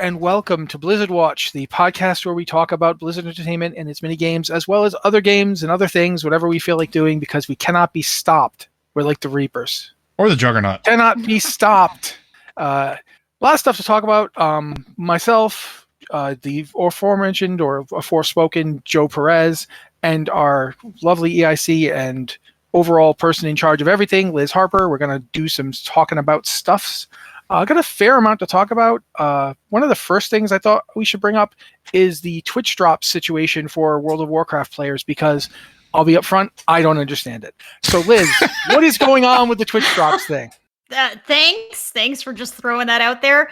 and welcome to Blizzard Watch, the podcast where we talk about Blizzard Entertainment and its mini games, as well as other games and other things, whatever we feel like doing, because we cannot be stopped. We're like the Reapers. Or the Juggernaut. Cannot be stopped. A lot of stuff to talk about. Myself, the aforementioned or aforespoken Joe Perez, and our lovely EIC and overall person in charge of everything, Liz Harper. We're going to do some talking about stuffs. I've got a fair amount to talk about. One of the first things I thought we should bring up is the Twitch drop situation for World of Warcraft players, because I'll be upfront, I don't understand it. So Liz, what is going on with the Twitch drops thing? Thanks for just throwing that out there.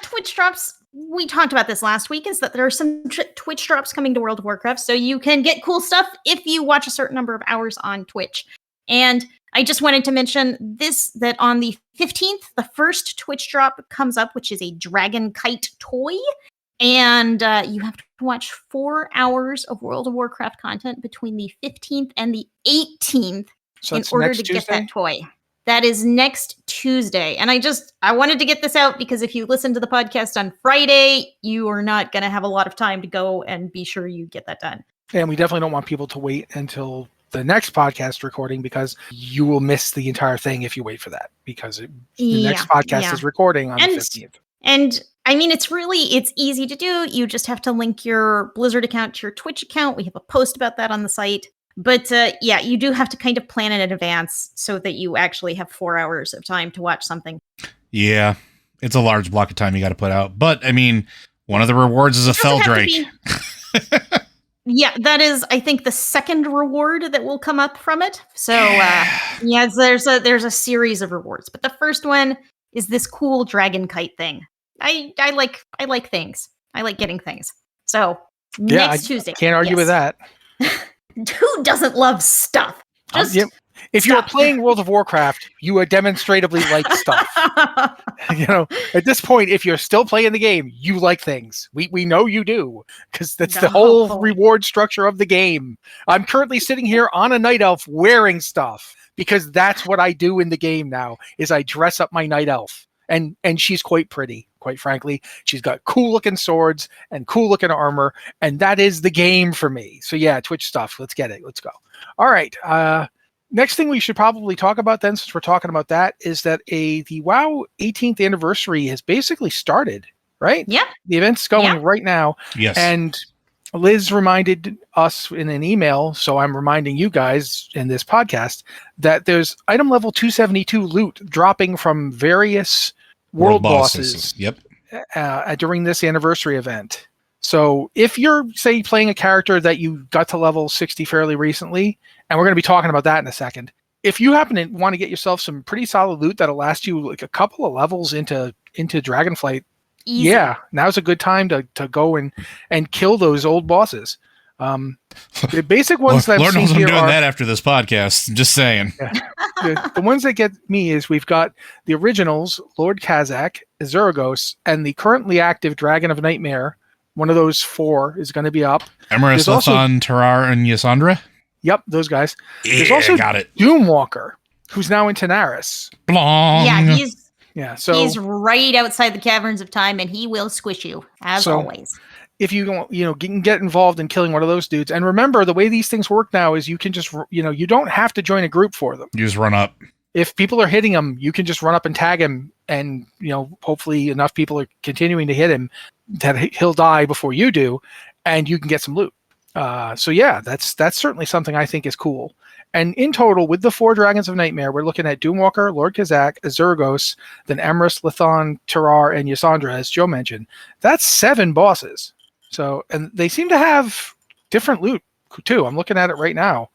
Twitch drops. We talked about this last week, is that there are some Twitch drops coming to World of Warcraft, so you can get cool stuff if you watch a certain number of hours on Twitch. And I just wanted to mention this, that on the 15th, the first Twitch drop comes up, which is a Dragon Kite toy. And you have to watch 4 hours of World of Warcraft content between the 15th and the 18th in order to get that toy. That is next Tuesday. And I wanted to get this out because if you listen to the podcast on Friday, you are not going to have a lot of time to go and be sure you get that done. And we definitely don't want people to wait until the next podcast recording, because you will miss the entire thing if you wait for that, because the next podcast is recording on the 15th. And I mean, it's easy to do. You just have to link your Blizzard account to your Twitch account. We have a post about that on the site. But you do have to kind of plan it in advance so that you actually have 4 hours of time to watch something. Yeah, it's a large block of time you got to put out. But I mean, one of the rewards is a Fell Drake. Yeah, that is, I think, the second reward that will come up from it. So, there's a series of rewards, but the first one is this cool dragon kite thing. I like things. I like getting things. So next Tuesday, can't argue with that. Who doesn't love stuff? If you're playing World of Warcraft, you demonstratively like stuff. At this point, if you're still playing the game, you like things. We know you do, because that's the whole reward structure of the game. I'm currently sitting here on a night elf wearing stuff, because that's what I do in the game now, is I dress up my night elf. And she's quite pretty, quite frankly. She's got cool looking swords and cool looking armor, and that is the game for me. So yeah, Twitch stuff. Let's get it. Let's go. All right. Next thing we should probably talk about then, since we're talking about that, is that the WoW 18th anniversary has basically started, right? Yeah. The event's going right now. Yes. And Liz reminded us in an email, so I'm reminding you guys in this podcast, that there's item level 272 loot dropping from various world bosses. Yep. During this anniversary event. So if you're, say, playing a character that you got to level 60 fairly recently, and we're going to be talking about that in a second, if you happen to want to get yourself some pretty solid loot that'll last you like a couple of levels into Dragonflight, now's a good time to go and kill those old bosses. The basic ones that Lord I've knows seen I'm here doing are, that after this podcast. I'm just saying. The ones that get me is we've got the originals, Lord Kazakh, Azuragos, and the currently active Dragon of Nightmare. One of those 4 is going to be up. Emerus, Lathan, Tarar, and Ysandra? Yep, those guys. Yeah, there's also got it. Doomwalker, who's now in Tanaris. Blong. Yeah, he's right outside the Caverns of Time, and he will squish you, as always. If you don't, can get involved in killing one of those dudes. And remember, the way these things work now is you can just, you don't have to join a group for them. You just run up. If people are hitting him, you can just run up and tag him, and hopefully enough people are continuing to hit him that he'll die before you do, and you can get some loot. So yeah, that's certainly something I think is cool. And in total, with the 4 Dragons of Nightmare, we're looking at Doomwalker, Lord Kazakh, Azuragos, then Emerus, Lathan, Tarar, and Ysandra, as Joe mentioned. That's 7 bosses. So, and they seem to have different loot too. I'm looking at it right now.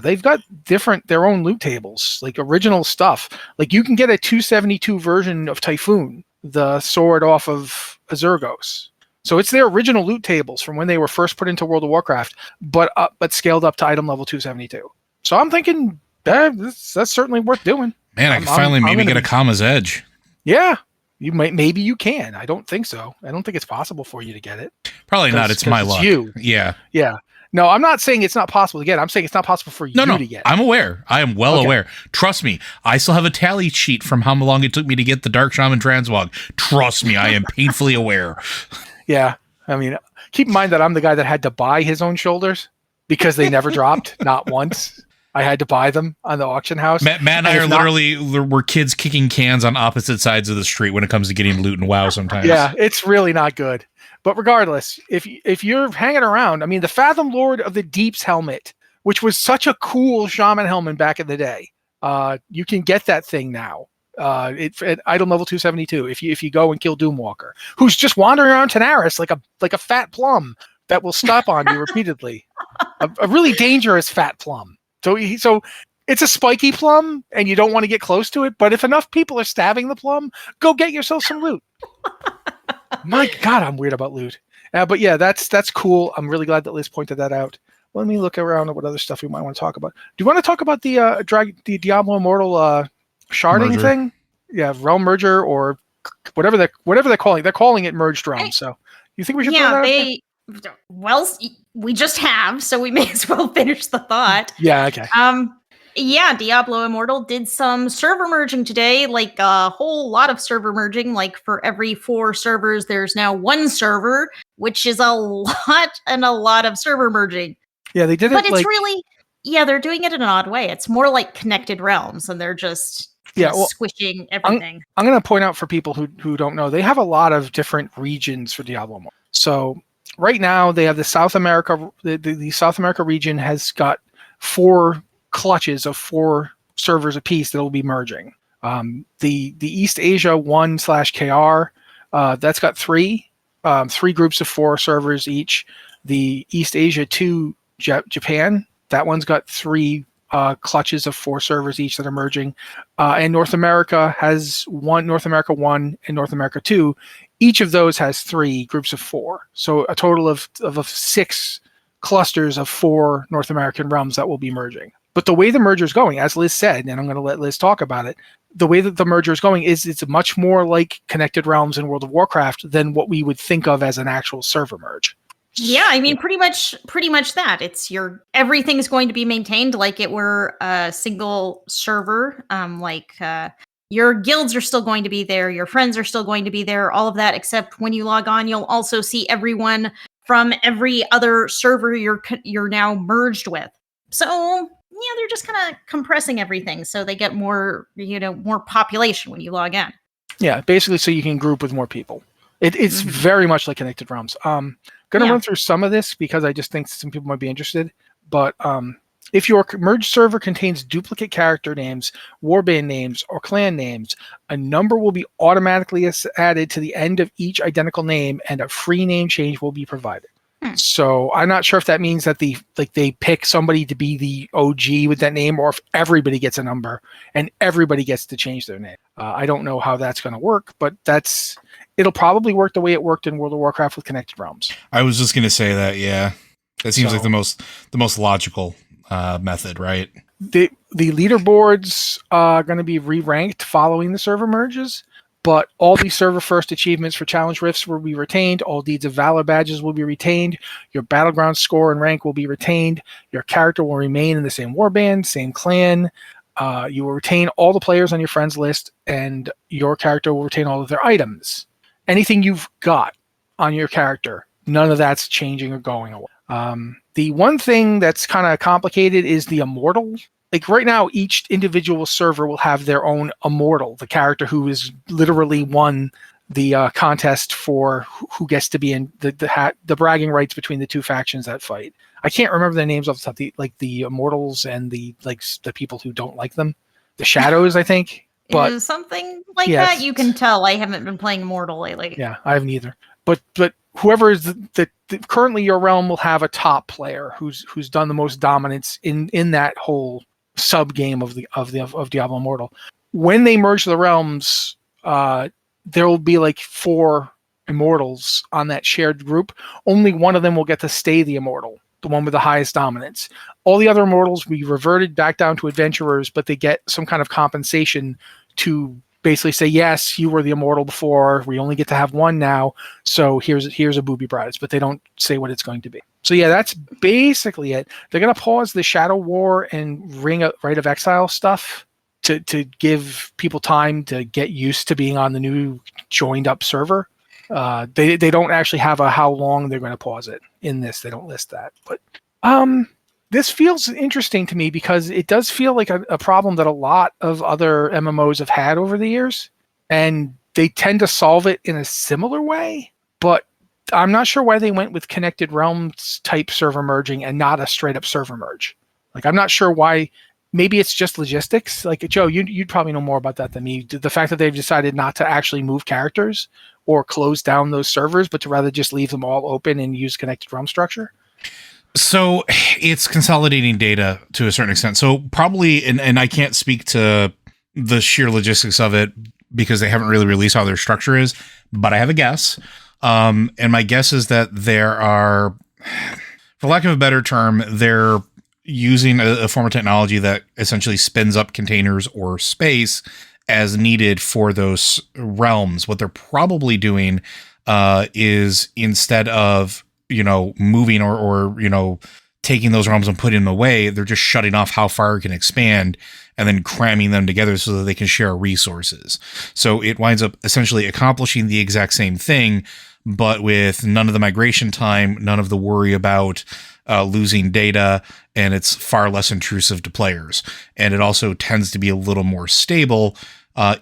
They've got their own loot tables, like original stuff. Like you can get a 272 version of Typhoon, the sword off of Azuragos. So it's their original loot tables from when they were first put into World of Warcraft, but scaled up to item level 272. So I'm thinking that's certainly worth doing. Man, I can finally maybe get a Kama's Edge. Yeah, maybe you can. I don't think so. I don't think it's possible for you to get it. Probably not. It's my luck. You. Yeah. Yeah. No, I'm not saying it's not possible to get. I'm saying it's not possible for you to get. I'm aware. I am well aware. Trust me. I still have a tally sheet from how long it took me to get the Dark Shaman Transmog. Trust me, I am painfully aware. Yeah. I mean, keep in mind that I'm the guy that had to buy his own shoulders because they never dropped, not once. I had to buy them on the auction house. Matt and I are we're kids kicking cans on opposite sides of the street when it comes to getting loot and WoW sometimes. Yeah, it's really not good. But regardless, if you're hanging around, I mean, the Fathom Lord of the Deep's helmet, which was such a cool shaman helmet back in the day, you can get that thing now. It's at item level 272. If you go and kill Doomwalker, who's just wandering around Tanaris like a fat plum that will stop on you repeatedly, a really dangerous fat plum. So it's a spiky plum, and you don't want to get close to it. But if enough people are stabbing the plum, go get yourself some loot. My God, I'm weird about loot. But yeah, that's cool. I'm really glad that Liz pointed that out. Let me look around at what other stuff we might want to talk about. Do you want to talk about the Diablo Immortal sharding merger thing? Yeah, realm merger or whatever they're calling. They're calling it merged realm. So you think we should? Yeah, we just have, so we may as well finish the thought. Yeah. Okay. Yeah, Diablo Immortal did some server merging today, like a whole lot of server merging. Like for every 4 servers, there's now 1 server, which is a lot and a lot of server merging. Yeah, they did it. But it's really, they're doing it in an odd way. It's more like Connected Realms, and they're just squishing everything. I'm going to point out for people who don't know, they have a lot of different regions for Diablo Immortal. So right now they have the South America. The South America region has got 4 clutches of 4 servers apiece that will be merging. The East Asia 1/KR, that's got 3 groups of 4 servers each. The East Asia 2 Japan, that one's got 3 clutches of 4 servers each that are merging. And North America has North America 1 and North America 2. Each of those has 3 groups of 4. So a total of 6 clusters of 4 North American realms that will be merging. But the way the merger is going, as Liz said, and I'm going to let Liz talk about it, the way that the merger is going is it's much more like Connected Realms in World of Warcraft than what we would think of as an actual server merge. Yeah, I mean, pretty much that. It's everything's going to be maintained like it were a single server. Your guilds are still going to be there, your friends are still going to be there, all of that, except when you log on, you'll also see everyone from every other server you're now merged with. So they're just kind of compressing everything so they get more population when you log in. Yeah, basically so you can group with more people. It's very much like Connected Realms. Going to run through some of this because I just think some people might be interested. But if your merged server contains duplicate character names, warband names, or clan names, a number will be automatically added to the end of each identical name, and a free name change will be provided. So I'm not sure if that means that they pick somebody to be the OG with that name, or if everybody gets a number and everybody gets to change their name. I don't know how that's going to work, but it'll probably work the way it worked in World of Warcraft with Connected Realms. I was just going to say that. Yeah, that seems like the most logical method, right? The leaderboards are going to be re-ranked following the server merges. But all these server first achievements for challenge rifts will be retained. All deeds of valor badges will be retained. Your battleground score and rank will be retained. Your character will remain in the same warband, same clan. You will retain all the players on your friends list, and your character will retain all of their items. Anything you've got on your character, none of that's changing or going away. The one thing that's kind of complicated is the immortal. Like right now, each individual server will have their own immortal, the character who is literally won the contest for who gets to be in the bragging rights between the 2 factions that fight. I can't remember their names off the top. The immortals and the people who don't like them, the shadows, I think. But something like that. You can tell I haven't been playing Immortal lately. Yeah, I haven't either. But whoever is currently your realm will have a top player who's done the most dominance in that whole sub game of Diablo Immortal. When they merge the realms, there will be like 4 immortals on that shared group. Only one of them will get to stay the immortal, the one with the highest dominance. All the other immortals will be reverted back down to adventurers, but they get some kind of compensation to basically say, yes, you were the immortal before. We only get to have one now. So here's a booby prize, but they don't say what it's going to be. So yeah, that's basically it. They're going to pause the Shadow War and Rite of Exile stuff to give people time to get used to being on the new joined up server. They don't actually have a how long they're going to pause it in this. They don't list that. But this feels interesting to me because it does feel like a problem that a lot of other MMOs have had over the years, and they tend to solve it in a similar way. But I'm not sure why they went with Connected Realms type server merging and not a straight up server merge. Like, I'm not sure why. Maybe it's just logistics. Like, Joe, you'd probably know more about that than me. The fact that they've decided not to actually move characters or close down those servers, but to rather just leave them all open and use Connected Realm structure. So it's consolidating data to a certain extent. So probably, and I can't speak to the sheer logistics of it because they haven't really released how their structure is, but I have a guess. And my guess is that there are, for lack of a better term, they're using a form of technology that essentially spins up containers or space as needed for those realms. What they're probably doing is, instead of moving or taking those realms and putting them away, they're just shutting off how far it can expand and then cramming them together so that they can share resources. So it winds up essentially accomplishing the exact same thing, but with none of the migration time, none of the worry about losing data, and it's far less intrusive to players. And it also tends to be a little more stable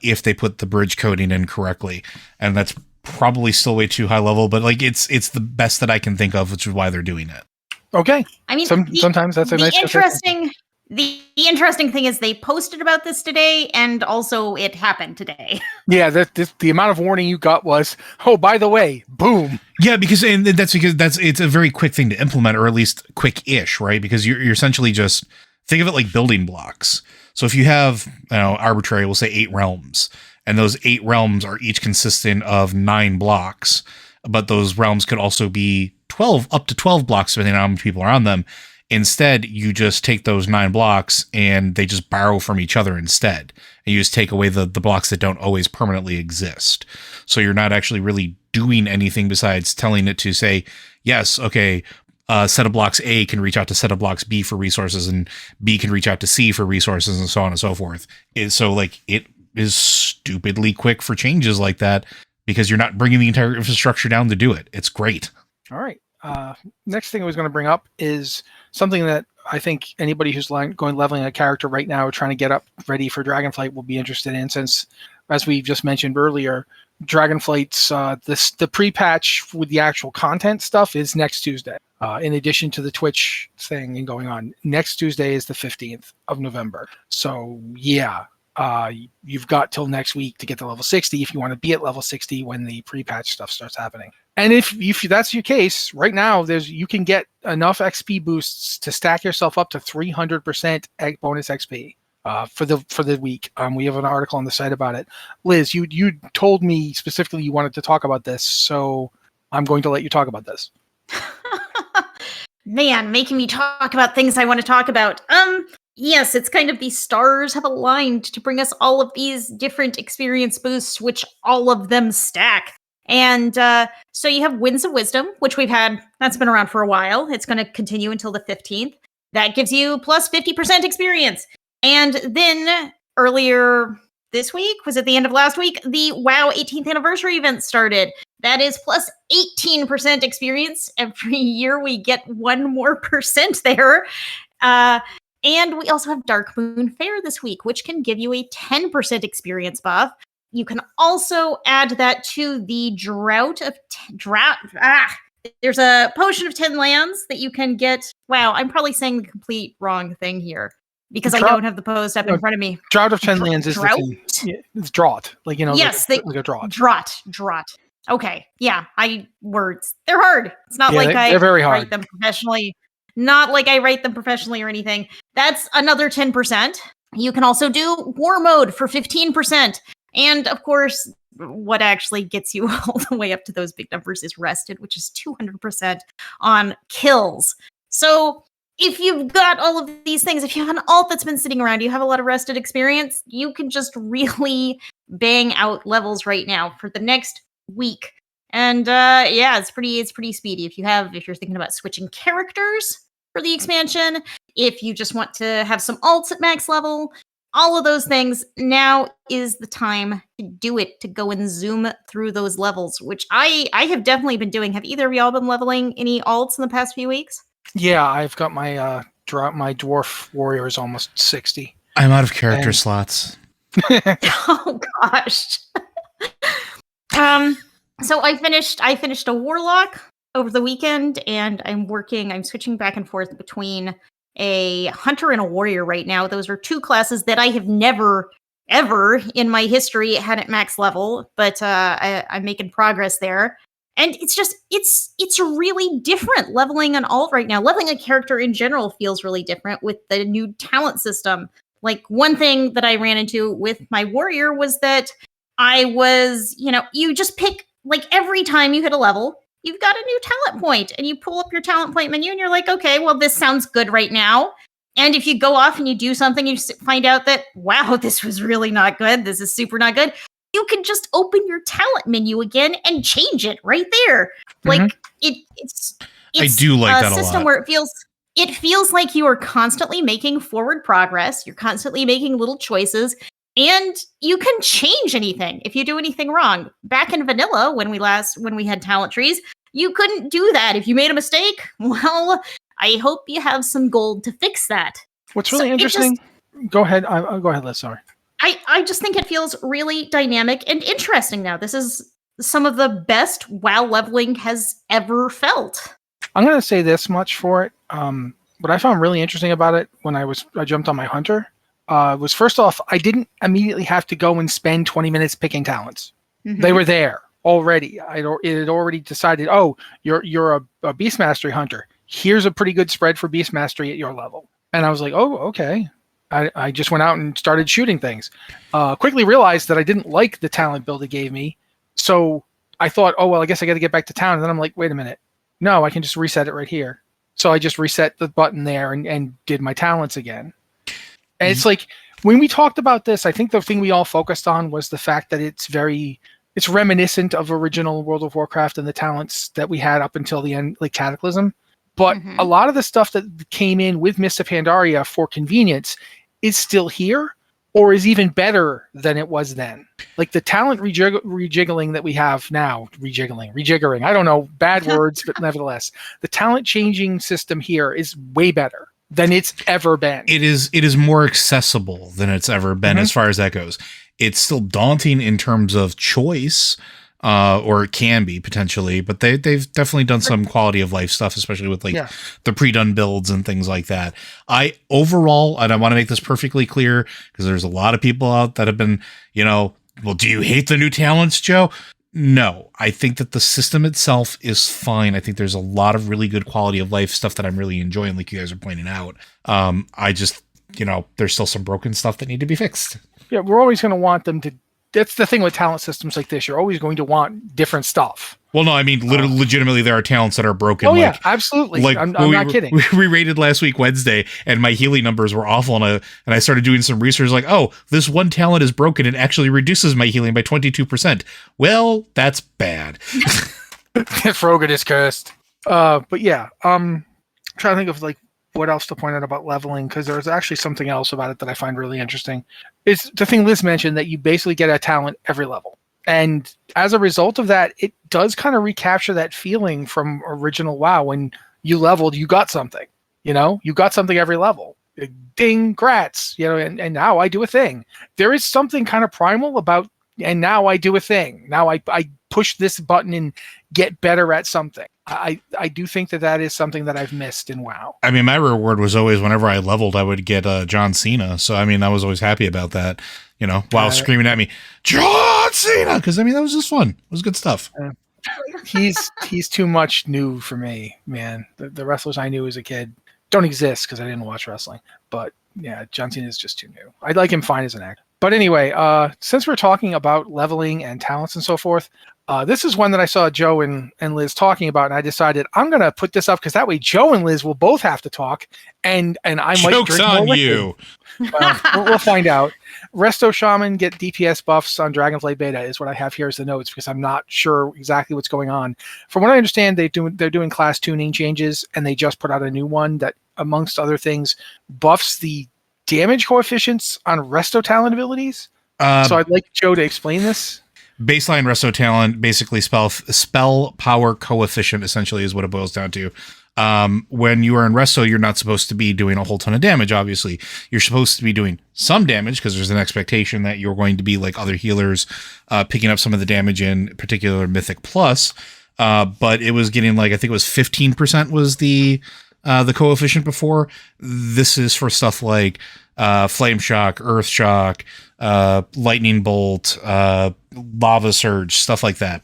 if they put the bridge coding in correctly. And that's probably still way too high level, but like it's the best that I can think of, which is why they're doing it. Okay. I mean, sometimes that's a nice interesting. The interesting thing is they posted about this today, and also it happened today. Yeah, the amount of warning you got was, oh, by the way, boom. Yeah, because it's a very quick thing to implement, or at least quick-ish, right? Because you're essentially just think of it like building blocks. So if you have, arbitrary, we'll say 8 realms, and those 8 realms are each consistent of 9 blocks, but those realms could also be up to 12 blocks, depending on how many people are on them. Instead, you just take those 9 blocks and they just borrow from each other instead. And you just take away the blocks that don't always permanently exist. So you're not actually really doing anything besides telling it to say, yes, okay, set of blocks A can reach out to set of blocks B for resources, and B can reach out to C for resources, and so on and so forth. So like it is stupidly quick for changes like that because you're not bringing the entire infrastructure down to do it. It's great. All right. Next thing I was going to bring up is something that I think anybody who's going leveling a character right now or trying to get up ready for Dragonflight will be interested in, since, as we just mentioned earlier, Dragonflight's the pre-patch with the actual content stuff is next Tuesday. In addition to the Twitch thing and going on, next Tuesday is the 15th of November. So yeah, you've got till next week to get to level 60 if you want to be at level 60 when the pre-patch stuff starts happening. And if that's your case, right now you can get enough XP boosts to stack yourself up to 300% bonus XP for the week. We have an article on the site about it. Liz, you told me specifically you wanted to talk about this, so I'm going to let you talk about this. Man, making me talk about things I want to talk about. Yes, it's kind of the stars have aligned to bring us all of these different experience boosts, which all of them stack. And so you have Winds of Wisdom, which we've had, that's been around for a while. It's going to continue until the 15th. That gives you plus 50% experience. And then earlier this week, was it the end of last week, the WoW 18th anniversary event started. That is plus 18% experience. Every year we get 1 more percent there. And we also have Dark Moon Fair this week, which can give you a 10% experience buff. You can also add that to the Drought. There's a Potion of 10 Lands that you can get. Wow, I'm probably saying the complete wrong thing here because I don't have the post up in front of me. Drought of 10 Lands is Drought? It's drought, like Yes, like a drought. Drought. Okay, yeah, words. They're hard. It's not like they're very hard. Write them professionally. Not like I write them professionally or anything. That's another 10%. You can also do War Mode for 15%. And of course, what actually gets you all the way up to those big numbers is Rested, which is 200% on kills. So if you've got all of these things, if you have an alt that's been sitting around, you have a lot of rested experience, you can just really bang out levels right now for the next week. And yeah, it's pretty speedy. If you're thinking about switching characters for the expansion, if you just want to have some alts at max level, all of those things, now is the time to do it, to go and zoom through those levels, which I have definitely been doing. Have either of y'all been leveling any alts in the past few weeks? Yeah, I've got my my dwarf warrior is almost 60. I'm out of character slots. Oh gosh. So I finished a warlock over the weekend, and I'm switching back and forth between a hunter and a warrior right now. Those are two classes that I have never ever in my history had at max level, but I'm making progress there. And it's really different leveling an alt right now. Leveling a character in general feels really different with the new talent system. Like, one thing that I ran into with my warrior was that I was, you just pick, like, every time you hit a level, you've got a new talent point, and you pull up your talent point menu and you're like, okay, well, this sounds good right now. And if you go off and you do something, you find out that, wow, this was really not good. This is super not good. You can just open your talent menu again and change it right there. Mm-hmm. Like, it's I do like that a system lot. where it feels like you are constantly making forward progress. You're constantly making little choices, and you can change anything if you do anything wrong. Back in vanilla, when we had talent trees, you couldn't do that. If you made a mistake, well, I hope you have some gold to fix that. What's really interesting? Go ahead. Go ahead, Liz. Sorry. I just think it feels really dynamic and interesting now. This is some of the best WoW leveling has ever felt. I'm going to say this much for it. What I found really interesting about it when I jumped on my hunter was, first off, I didn't immediately have to go and spend 20 minutes picking talents. Mm-hmm. They were there already. It had already decided, oh, you're a Beast Mastery hunter. Here's a pretty good spread for Beast Mastery at your level. And I was like, oh, okay. I just went out and started shooting things. Quickly realized that I didn't like the talent build it gave me. So I thought, oh, well, I guess I got to get back to town. And then I'm like, wait a minute. No, I can just reset it right here. So I just reset the button there and did my talents again. And it's like, when we talked about this, I think the thing we all focused on was the fact that it's reminiscent of original World of Warcraft and the talents that we had up until the end, like Cataclysm. But a lot of the stuff that came in with Mists of Pandaria for convenience is still here, or is even better than it was then. Like the talent rejiggling that we have now, rejiggering. I don't know, bad words, but nevertheless, the talent changing system here is way better than it's ever been. It is more accessible than it's ever been as far as that goes. It's still daunting in terms of choice. Or it can be potentially, but they've definitely done some quality of life stuff, especially with the pre-done builds and things like that. Overall, and I want to make this perfectly clear because there's a lot of people out that have been, well, do you hate the new talents, Joe? No, I think that the system itself is fine. I think there's a lot of really good quality of life stuff that I'm really enjoying, like you guys are pointing out. I just, there's still some broken stuff that need to be fixed. Yeah, we're always going to want them to. That's the thing with talent systems like this. You're always going to want different stuff. Well, no, I mean, legitimately, there are talents that are broken. Oh, yeah, absolutely. Like, I'm not kidding. We rated last week, Wednesday, and my healing numbers were awful. And I started doing some research like, oh, this one talent is broken. It actually reduces my healing by 22%. Well, that's bad. Frogan is cursed. But yeah, trying to think of what else to point out about leveling, because there's actually something else about it that I find really interesting. It's the thing Liz mentioned, that you basically get a talent every level. And as a result of that, it does kind of recapture that feeling from original WoW when you leveled, you got something. You got something every level. Ding, grats, and now I do a thing. There is something kind of primal about, and now I do a thing. Now I push this button and get better at something. I do think that is something that I've missed in WoW. I mean, my reward was always whenever I leveled, I would get John Cena. So, I mean, I was always happy about that, while screaming at me, John Cena! Because, I mean, that was just fun. It was good stuff. He's too much new for me, man. The wrestlers I knew as a kid don't exist because I didn't watch wrestling. But, yeah, John Cena is just too new. I'd like him fine as an actor. But anyway, since we're talking about leveling and talents and so forth, This is one that I saw Joe and Liz talking about, and I decided I'm going to put this up because that way Joe and Liz will both have to talk, and I might Joke's drink more on liquid. you. We'll find out. Resto Shaman get DPS buffs on Dragonflight Beta is what I have here as the notes because I'm not sure exactly what's going on. From what I understand, they're doing class tuning changes, and they just put out a new one that, amongst other things, buffs the damage coefficients on Resto talent abilities. So I'd like Joe to explain this. Baseline Resto talent, basically spell power coefficient, essentially is what it boils down to. When you are in Resto, you're not supposed to be doing a whole ton of damage, obviously. You're supposed to be doing some damage because there's an expectation that you're going to be like other healers, picking up some of the damage in particular Mythic Plus. But it was getting like, I think it was 15% was the coefficient before. This is for stuff like Flame Shock, Earth Shock, Lightning Bolt, Lava Surge, stuff like that.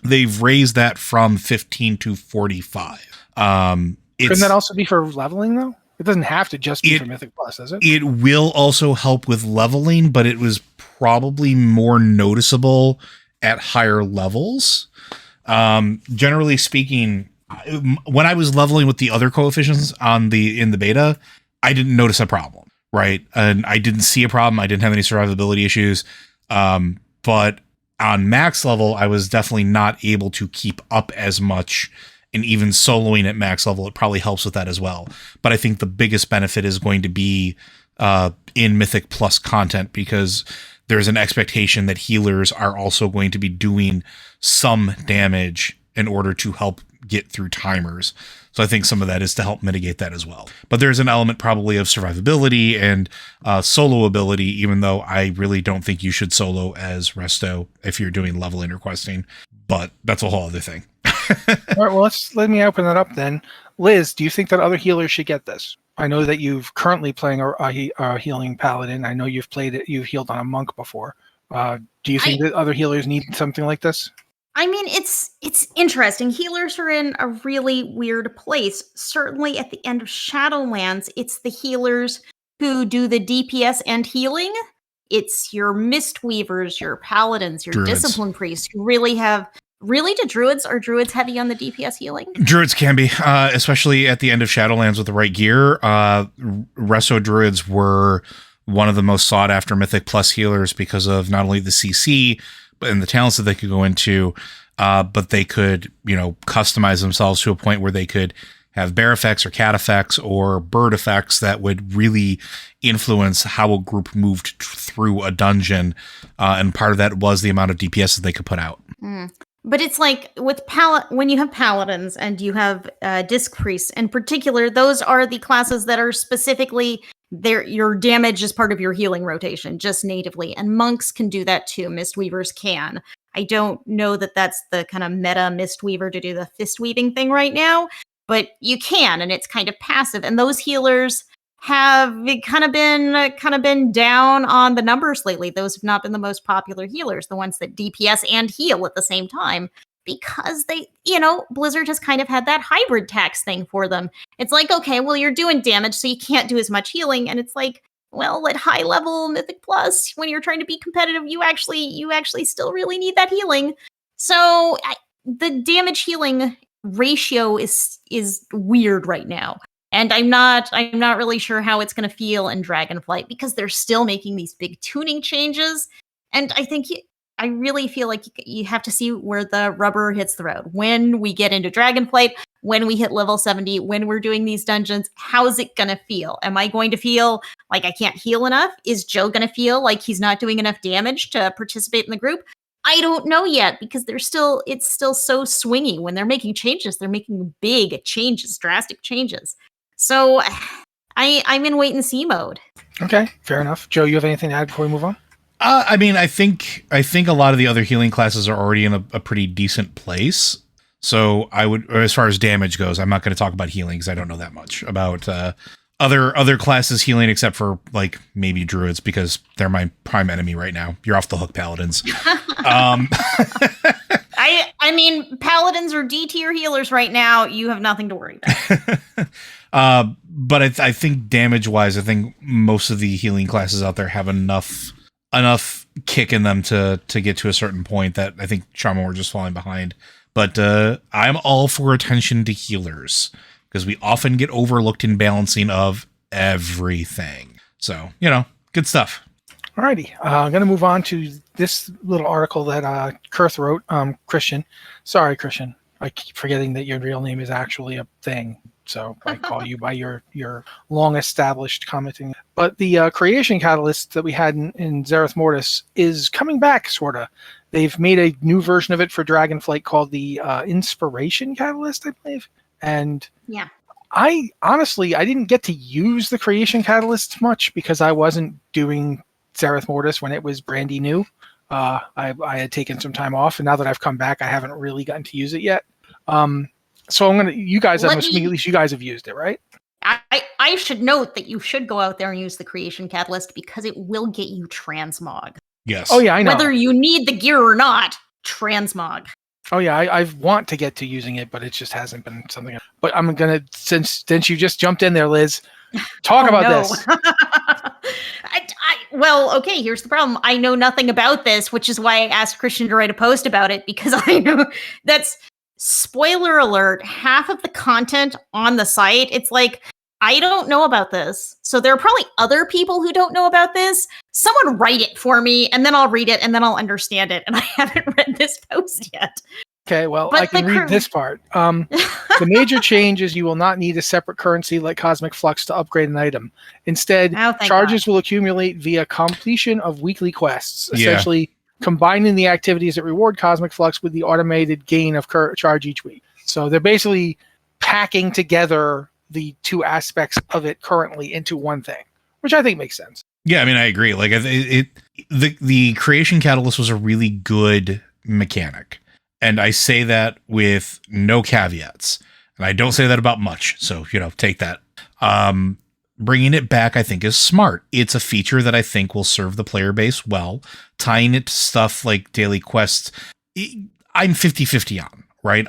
They've raised that from 15 to 45. Couldn't that also be for leveling, though? It doesn't have to just be for Mythic Plus, does it? It will also help with leveling, but it was probably more noticeable at higher levels. Generally speaking, when I was leveling with the other coefficients in the beta, I didn't notice a problem, right? And I didn't see a problem. I didn't have any survivability issues. But on max level, I was definitely not able to keep up as much. And even soloing at max level, it probably helps with that as well. But I think the biggest benefit is going to be in Mythic Plus content, because there's an expectation that healers are also going to be doing some damage in order to help get through timers. So I think some of that is to help mitigate that as well. But there's an element probably of survivability and solo ability, even though I really don't think you should solo as Resto if you're doing leveling or questing. But that's a whole other thing. All right, well, let me open that up then. Liz, do you think that other healers should get this? I know that you've currently playing a healing paladin. I know you've healed on a monk before. Do you think that other healers need something like this? I mean, it's interesting. Healers are in a really weird place. Certainly at the end of Shadowlands, it's the healers who do the DPS and healing. It's your Mistweavers, your paladins, your Druids. discipline priests who really have... Really, are druids heavy on the DPS healing? Druids can be, especially at the end of Shadowlands with the right gear. Resto druids were one of the most sought after Mythic Plus healers because of not only the CC and the talents that they could go into, but they could, customize themselves to a point where they could have bear effects or cat effects or bird effects that would really influence how a group moved through a dungeon. And part of that was the amount of DPS that they could put out. Mm. But it's like with when you have paladins and you have disc priests in particular, those are the classes that are specifically your damage is part of your healing rotation just natively, and monks can do that too. Mistweavers can. I don't know that that's the kind of meta Mistweaver to do the fist weaving thing right now, but you can, and it's kind of passive. And those healers have kind of been down on the numbers lately. Those have not been the most popular healers, the ones that DPS and heal at the same time, because they, Blizzard has kind of had that hybrid tax thing for them. It's like, okay, well, you're doing damage, so you can't do as much healing. And it's like, well, at high level Mythic Plus, when you're trying to be competitive, you actually still really need that healing. So the damage healing ratio is weird right now. And I'm not really sure how it's going to feel in Dragonflight, because they're still making these big tuning changes. And I really feel like you have to see where the rubber hits the road. When we get into Dragonflight, when we hit level 70, when we're doing these dungeons, how is it going to feel? Am I going to feel like I can't heal enough? Is Joe going to feel like he's not doing enough damage to participate in the group? I don't know yet, because it's still so swingy. When they're making changes, they're making big changes, drastic changes. So I'm in wait and see mode. Okay, fair enough. Joe, you have anything to add before we move on? I mean, I think a lot of the other healing classes are already in a pretty decent place. So I would, as far as damage goes, I'm not going to talk about healing because I don't know that much about other classes healing, except for like maybe druids, because they're my prime enemy right now. You're off the hook, paladins. I mean, paladins are D tier healers right now. You have nothing to worry about. But I think damage wise, I think most of the healing classes out there have enough kick in them to get to a certain point that I think Shaman were just falling behind. But I'm all for attention to healers because we often get overlooked in balancing of everything. So, good stuff. Alrighty, I'm going to move on to this little article that Kurth wrote. Christian. Sorry, Christian. I keep forgetting that your real name is actually a thing. So I call you by your long-established commenting. But the creation catalyst that we had in Zereth Mortis is coming back, sort of. They've made a new version of it for Dragonflight called the Inspiration Catalyst, I believe. And yeah, I didn't get to use the creation catalyst much because I wasn't doing Zereth Mortis when it was brandy new. I had taken some time off, and now that I've come back, I haven't really gotten to use it yet. So I'm gonna. You guys, I'm assuming at least you guys have used it, right? I should note that you should go out there and use the creation catalyst because it will get you transmog. Yes. Oh yeah, I know. Whether you need the gear or not, transmog. Oh yeah, I want to get to using it, but it just hasn't been something. But I'm gonna since you just jumped in there, Liz, talk about this. Well, okay, here's the problem. I know nothing about this, which is why I asked Christian to write a post about it, because I know that's, spoiler alert, half of the content on the site, it's like, I don't know about this. So there are probably other people who don't know about this. Someone write it for me, and then I'll read it, and then I'll understand it. And I haven't read this post yet. Okay, well, I can read this part. The major change is you will not need a separate currency like Cosmic Flux to upgrade an item. Instead, charges will accumulate via completion of weekly quests, essentially combining the activities that reward Cosmic Flux with the automated gain of charge each week. So they're basically packing together the two aspects of it currently into one thing, which I think makes sense. Yeah, I mean, I agree. Like, the creation catalyst was a really good mechanic. And I say that with no caveats. And I don't say that about much. So, take that. Bringing it back, I think, is smart. It's a feature that I think will serve the player base well. Tying it to stuff like daily quests, I'm 50-50 on, right?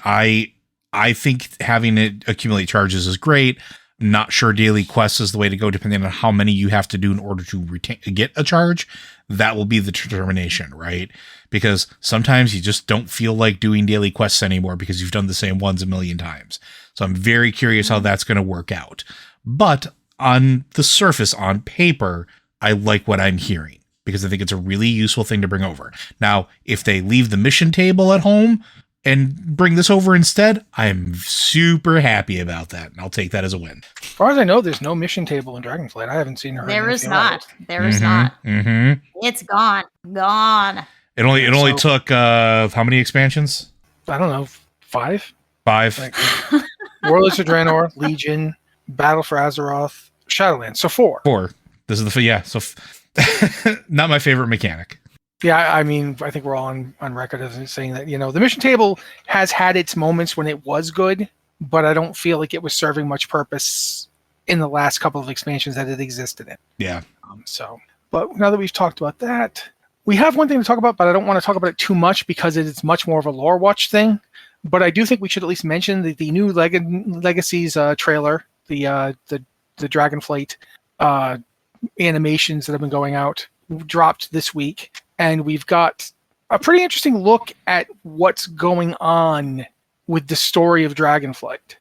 I think having it accumulate charges is great. Not sure daily quests is the way to go, depending on how many you have to do in order to get a charge. That will be the determination, right? Because sometimes you just don't feel like doing daily quests anymore because you've done the same ones a million times. So I'm very curious how that's going to work out. But on the surface, on paper, I like what I'm hearing because I think it's a really useful thing to bring over. Now, if they leave the mission table at home and bring this over instead, I'm super happy about that. And I'll take that as a win. As far as I know, there's no mission table in Dragonflight. I haven't seen her. There is not. There is not. Mm-hmm. It's gone. Gone. It only took how many expansions? I don't know, 5? 5. Like, Warlords of Draenor, Legion, Battle for Azeroth, Shadowlands. So 4. 4. This is so not my favorite mechanic. Yeah, I mean, I think we're all on record as saying that, the mission table has had its moments when it was good, but I don't feel like it was serving much purpose in the last couple of expansions that it existed in. Yeah. But now that we've talked about that, we have one thing to talk about, but I don't want to talk about it too much because it is much more of a lore watch thing. But I do think we should at least mention the new Legacies trailer, the Dragonflight animations that have been going out, dropped this week. And we've got a pretty interesting look at what's going on with the story of Dragonflight.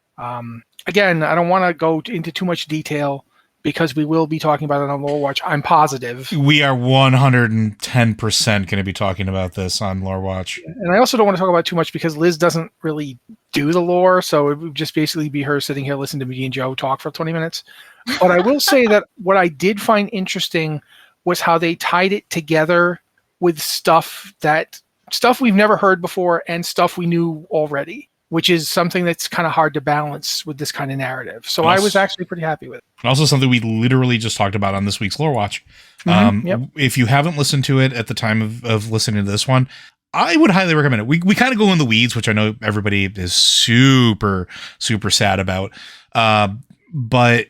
Again, I don't want to go into too much detail because we will be talking about it on Lore Watch. I'm positive. We are 110% going to be talking about this on Lore Watch. And I also don't want to talk about it too much because Liz doesn't really do the lore, so it would just basically be her sitting here listening to me and Joe talk for 20 minutes. But I will say that what I did find interesting was how they tied it together with stuff we've never heard before and stuff we knew already, which is something that's kind of hard to balance with this kind of narrative. So I was actually pretty happy with it. Also something we literally just talked about on this week's Lore Watch. Yep. If you haven't listened to it at the time of listening to this one, I would highly recommend it. We kind of go in the weeds, which I know everybody is super, super sad about. But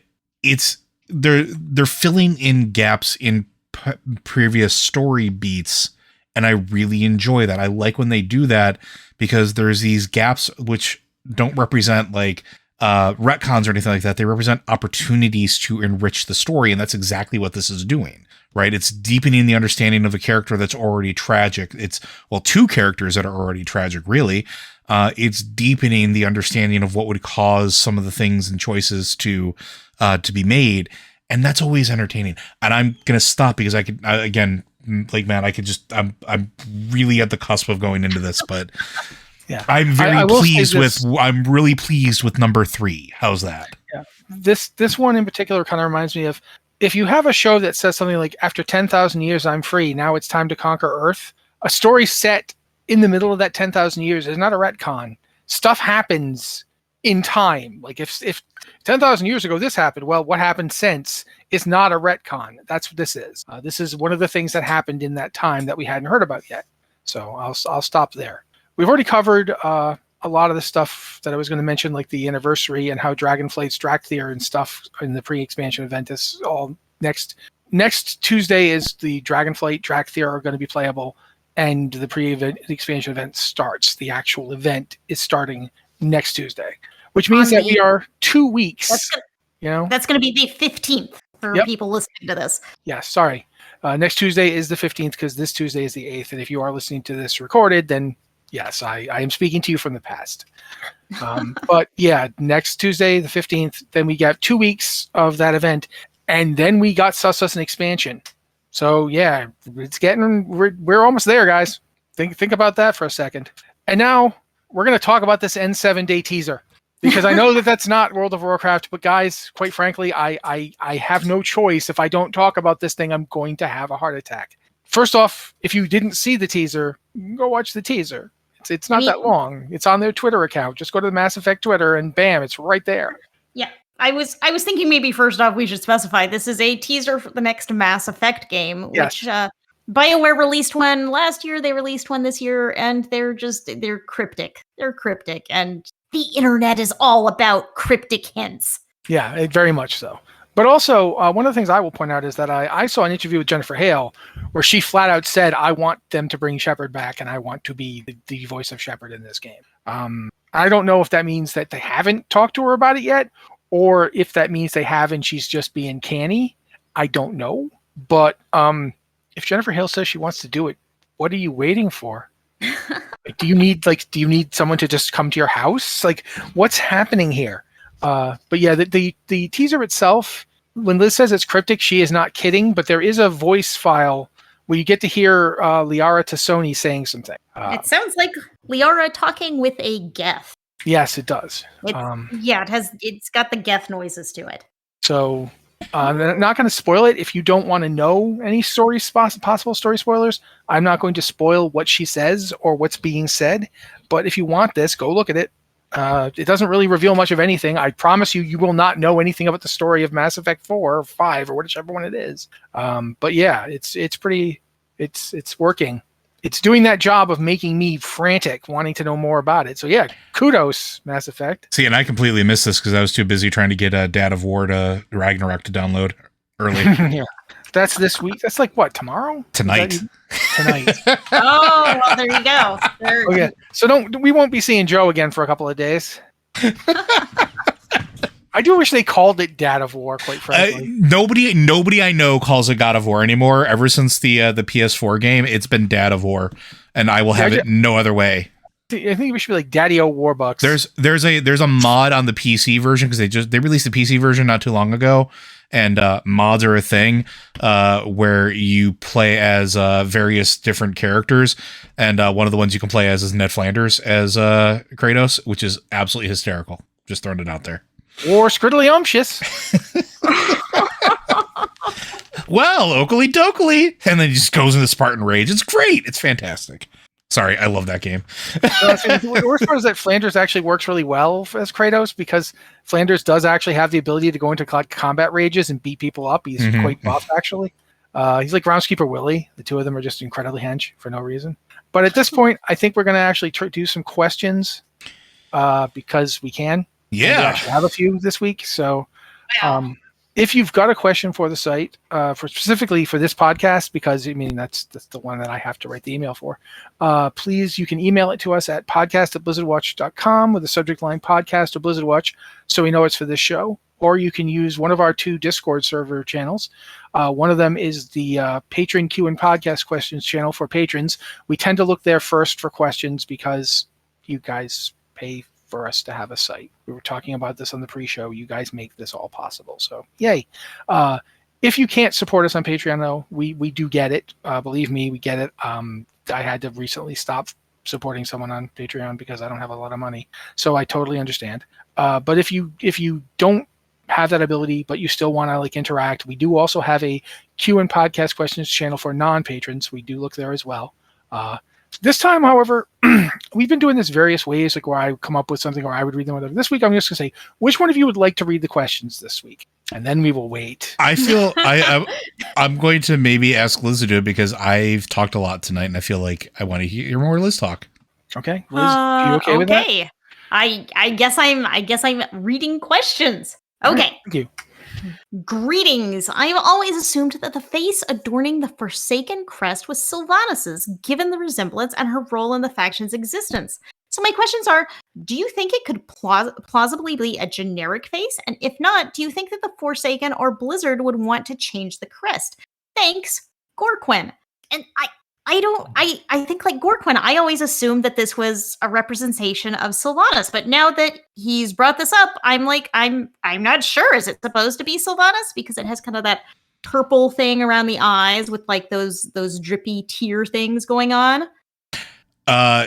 they're filling in gaps in previous story beats, and I really enjoy that. I like when they do that because there's these gaps which don't represent like retcons or anything like that. They represent opportunities to enrich the story, and that's exactly what this is doing, right? It's deepening the understanding of a character that's already tragic. It's, well, two characters that are already tragic, really. It's deepening the understanding of what would cause some of the things and choices to be made. And that's always entertaining. And I'm going to stop because I could, again, like, man, I could just, I'm really at the cusp of going into this, but yeah, I'm I'm really pleased with number 3. How's that? Yeah. This one in particular kind of reminds me of, if you have a show that says something like, after 10,000 years, I'm free. Now it's time to conquer Earth. A story set in the middle of that 10,000 years is not a retcon. Stuff happens in time. Like if 10,000 years ago this happened, well, what happened since is not a retcon. That's what this is. This is one of the things that happened in that time that we hadn't heard about yet. So I'll stop there. We've already covered a lot of the stuff that I was going to mention, like the anniversary and how Dragonflight's Drakthir and stuff in the pre-expansion event is all next Tuesday. Is the Dragonflight Drakthir are going to be playable, and the pre-expansion event starts. The actual event is starting next Tuesday, which means that we are 2 weeks. That's going to be the 15th for people listening to this. Yeah, sorry. Next Tuesday is the 15th because this Tuesday is the 8th. And if you are listening to this recorded, then yes, I am speaking to you from the past. But yeah, next Tuesday, the 15th, then we got 2 weeks of that event. And then we got Sus an expansion. So yeah, we're almost there, guys. Think about that for a second. And now we're going to talk about this N7 day teaser, because I know that that's not World of Warcraft, but guys, quite frankly, I have no choice. If I don't talk about this thing, I'm going to have a heart attack. First off, if you didn't see the teaser, go watch the teaser. It's not that long. It's on their Twitter account. Just go to the Mass Effect Twitter and bam, it's right there. Yeah. I was thinking maybe first off we should specify this is a teaser for the next Mass Effect game, which BioWare released one last year, they released one this year, and they're cryptic. They're cryptic, and the internet is all about cryptic hints. Yeah, very much so. But also, one of the things I will point out is that I saw an interview with Jennifer Hale where she flat out said, I want them to bring Shepard back, and I want to be the voice of Shepard in this game. I don't know if that means that they haven't talked to her about it yet, or if that means they have and she's just being canny. I don't know. But if Jennifer Hale says she wants to do it, what are you waiting for? Do you need someone to just come to your house? Like, what's happening here? But yeah, the teaser itself, when Liz says it's cryptic, she is not kidding, but there is a voice file where you get to hear Liara Tassoni saying something. It sounds like Liara talking with a Geth. Yes, it does. It's got the Geth noises to it. So I'm not going to spoil it. If you don't want to know any possible story spoilers, I'm not going to spoil what she says or what's being said. But if you want this, go look at it. It doesn't really reveal much of anything. I promise you will not know anything about the story of Mass Effect 4 or 5 or whichever one it is. But yeah, it's working. It's doing that job of making me frantic, wanting to know more about it. So yeah, kudos, Mass Effect. See, and I completely missed this because I was too busy trying to get Dad of War to Ragnarok to download early. Yeah, that's this week. That's like what, tomorrow? Tonight. Oh, well, there you go. Oh yeah. So we won't be seeing Joe again for a couple of days. I do wish they called it Dad of War, quite frankly. Nobody I know calls it God of War anymore. Ever since the PS4 game, it's been Dad of War, and I will have it no other way. I think we should be like Daddy-O Warbucks. There's a mod on the PC version because they released the PC version not too long ago, and mods are a thing where you play as various different characters, and one of the ones you can play as is Ned Flanders as Kratos, which is absolutely hysterical. Just throwing it out there. Or Skriddly-umptious. Well, Oakley Dokley. And then he just goes into Spartan Rage. It's great. It's fantastic. Sorry, I love that game. The worst part is that Flanders actually works really well as Kratos because Flanders does actually have the ability to go into combat rages and beat people up. He's quite buff, actually. He's like Groundskeeper Willie. The two of them are just incredibly hench for no reason. But at this point, I think we're going to actually do some questions because we can. Yeah, we actually have a few this week. So if you've got a question for the site, specifically for this podcast, because I mean that's the one that I have to write the email for, please, you can email it to us at podcast@blizzardwatch.com with the subject line podcast or Blizzard Watch, so we know it's for this show. or you can use one of our 2 Discord server channels. One of them is the Patron Q and Podcast Questions channel for patrons. We tend to look there first for questions because you guys pay for us to have a site. We were talking about this on the pre-show. You guys make this all possible. So yay. If you can't support us on Patreon, though, we do get it. Believe me, we get it. I had to recently stop supporting someone on Patreon because I don't have a lot of money. So I totally understand. But if you don't have that ability, but you still want to like interact, we do also have a Q and Podcast Questions channel for non-patrons. We do look there as well. This time, however, we've been doing this various ways, like where I come up with something or I would read them. Whatever. This week, I'm just going to say, which one of you would like to read the questions this week? And then we will wait. I feel I'm going to maybe ask Liz to do it because I've talked a lot tonight, and I feel like I want to hear more Liz talk. Okay, Liz, are you okay with that? Okay. I guess I'm reading questions. Okay. Right, thank you. Greetings. I've always assumed that the face adorning the Forsaken crest was Sylvanas', given the resemblance and her role in the faction's existence. So my questions are, do you think it could plausibly be a generic face? And if not, do you think that the Forsaken or Blizzard would want to change the crest? Thanks, Gorquin. And I think like Gorquin, I always assumed that this was a representation of Sylvanas, but now that he's brought this up, I'm like, I'm not sure. Is it supposed to be Sylvanas? Because it has kind of that purple thing around the eyes with like those drippy tear things going on.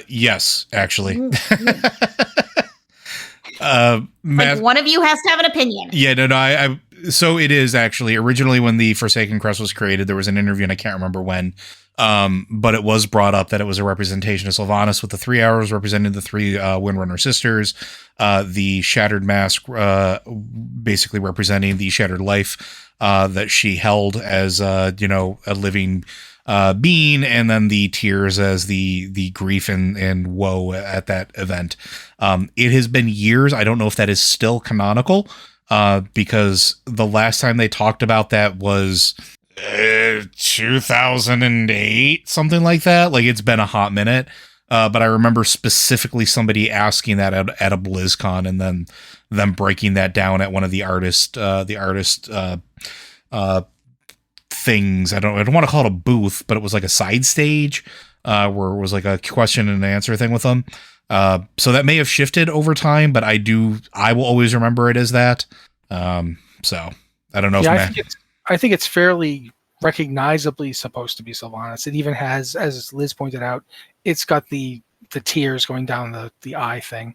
Yes, actually. Like one of you has to have an opinion. Yeah, no, so it is actually originally when the Forsaken Crest was created, there was an interview and I can't remember when. But it was brought up that it was a representation of Sylvanas with the 3 arrows representing the 3 Windrunner sisters, the shattered mask basically representing the shattered life that she held as a living being, and then the tears as the grief and woe at that event. It has been years. I don't know if that is still canonical, because the last time they talked about that was 2008, something like that. Like, it's been a hot minute. But I remember specifically somebody asking that at a BlizzCon, and then them breaking that down at one of the artist things. I don't want to call it a booth, but it was like a side stage, where it was like a question and answer thing with them. So that may have shifted over time, but I will always remember it as that. So I don't know. Yeah, I think it's fairly recognizably supposed to be Sylvanas. It even has, as Liz pointed out, it's got the tears going down the eye thing.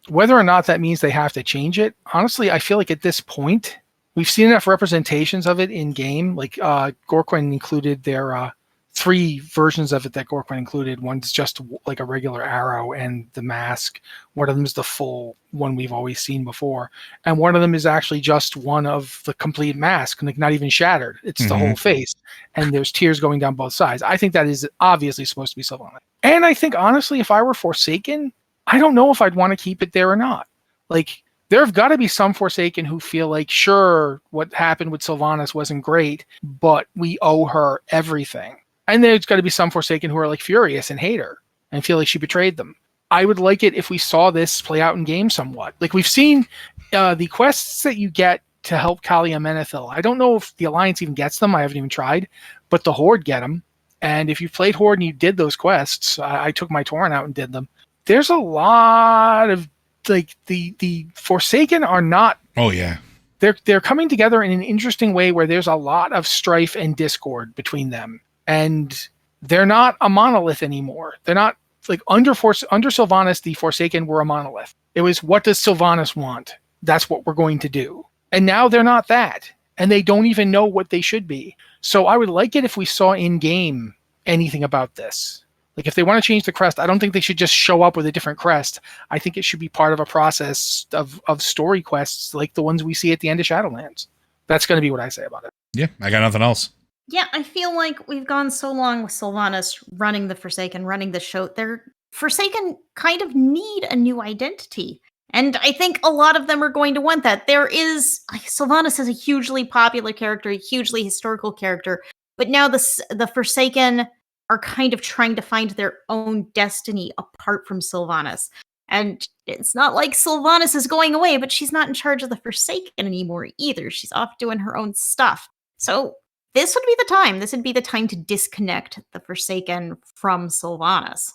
Whether or not that means they have to change it, honestly, I feel like at this point, we've seen enough representations of it in game. Like Gorquin included their 3 versions of it that Gorquin included. One's just like a regular arrow and the mask. One of them is the full one we've always seen before. And one of them is actually just one of the complete mask, like not even shattered. It's the whole face. And there's tears going down both sides. I think that is obviously supposed to be Sylvanas. And I think, honestly, if I were Forsaken, I don't know if I'd want to keep it there or not. Like, there have got to be some Forsaken who feel like, sure, what happened with Sylvanas wasn't great, but we owe her everything. And there's got to be some Forsaken who are like furious and hate her and feel like she betrayed them. I would like it if we saw this play out in game somewhat. Like, we've seen the quests that you get to help Kalia Menethil. I don't know if the Alliance even gets them. I haven't even tried, but the Horde get them. And if you played Horde and you did those quests, I took my Tauren out and did them. There's a lot of like the Forsaken are not. Oh yeah. They're coming together in an interesting way where there's a lot of strife and discord between them. And they're not a monolith anymore. They're not like under Sylvanas, the Forsaken were a monolith. It was, what does Sylvanas want? That's what we're going to do. And now they're not that. And they don't even know what they should be. So I would like it if we saw in game anything about this. Like, if they want to change the crest, I don't think they should just show up with a different crest. I think it should be part of a process of story quests like the ones we see at the end of Shadowlands. That's going to be what I say about it. Yeah, I got nothing else. Yeah, I feel like we've gone so long with Sylvanas running the Forsaken, running the show. Their Forsaken kind of need a new identity. And I think a lot of them are going to want that. Sylvanas is a hugely popular character, a hugely historical character, but now the Forsaken are kind of trying to find their own destiny apart from Sylvanas. And it's not like Sylvanas is going away, but she's not in charge of the Forsaken anymore either. She's off doing her own stuff. So this would be the time. This would be the time to disconnect the Forsaken from Sylvanas.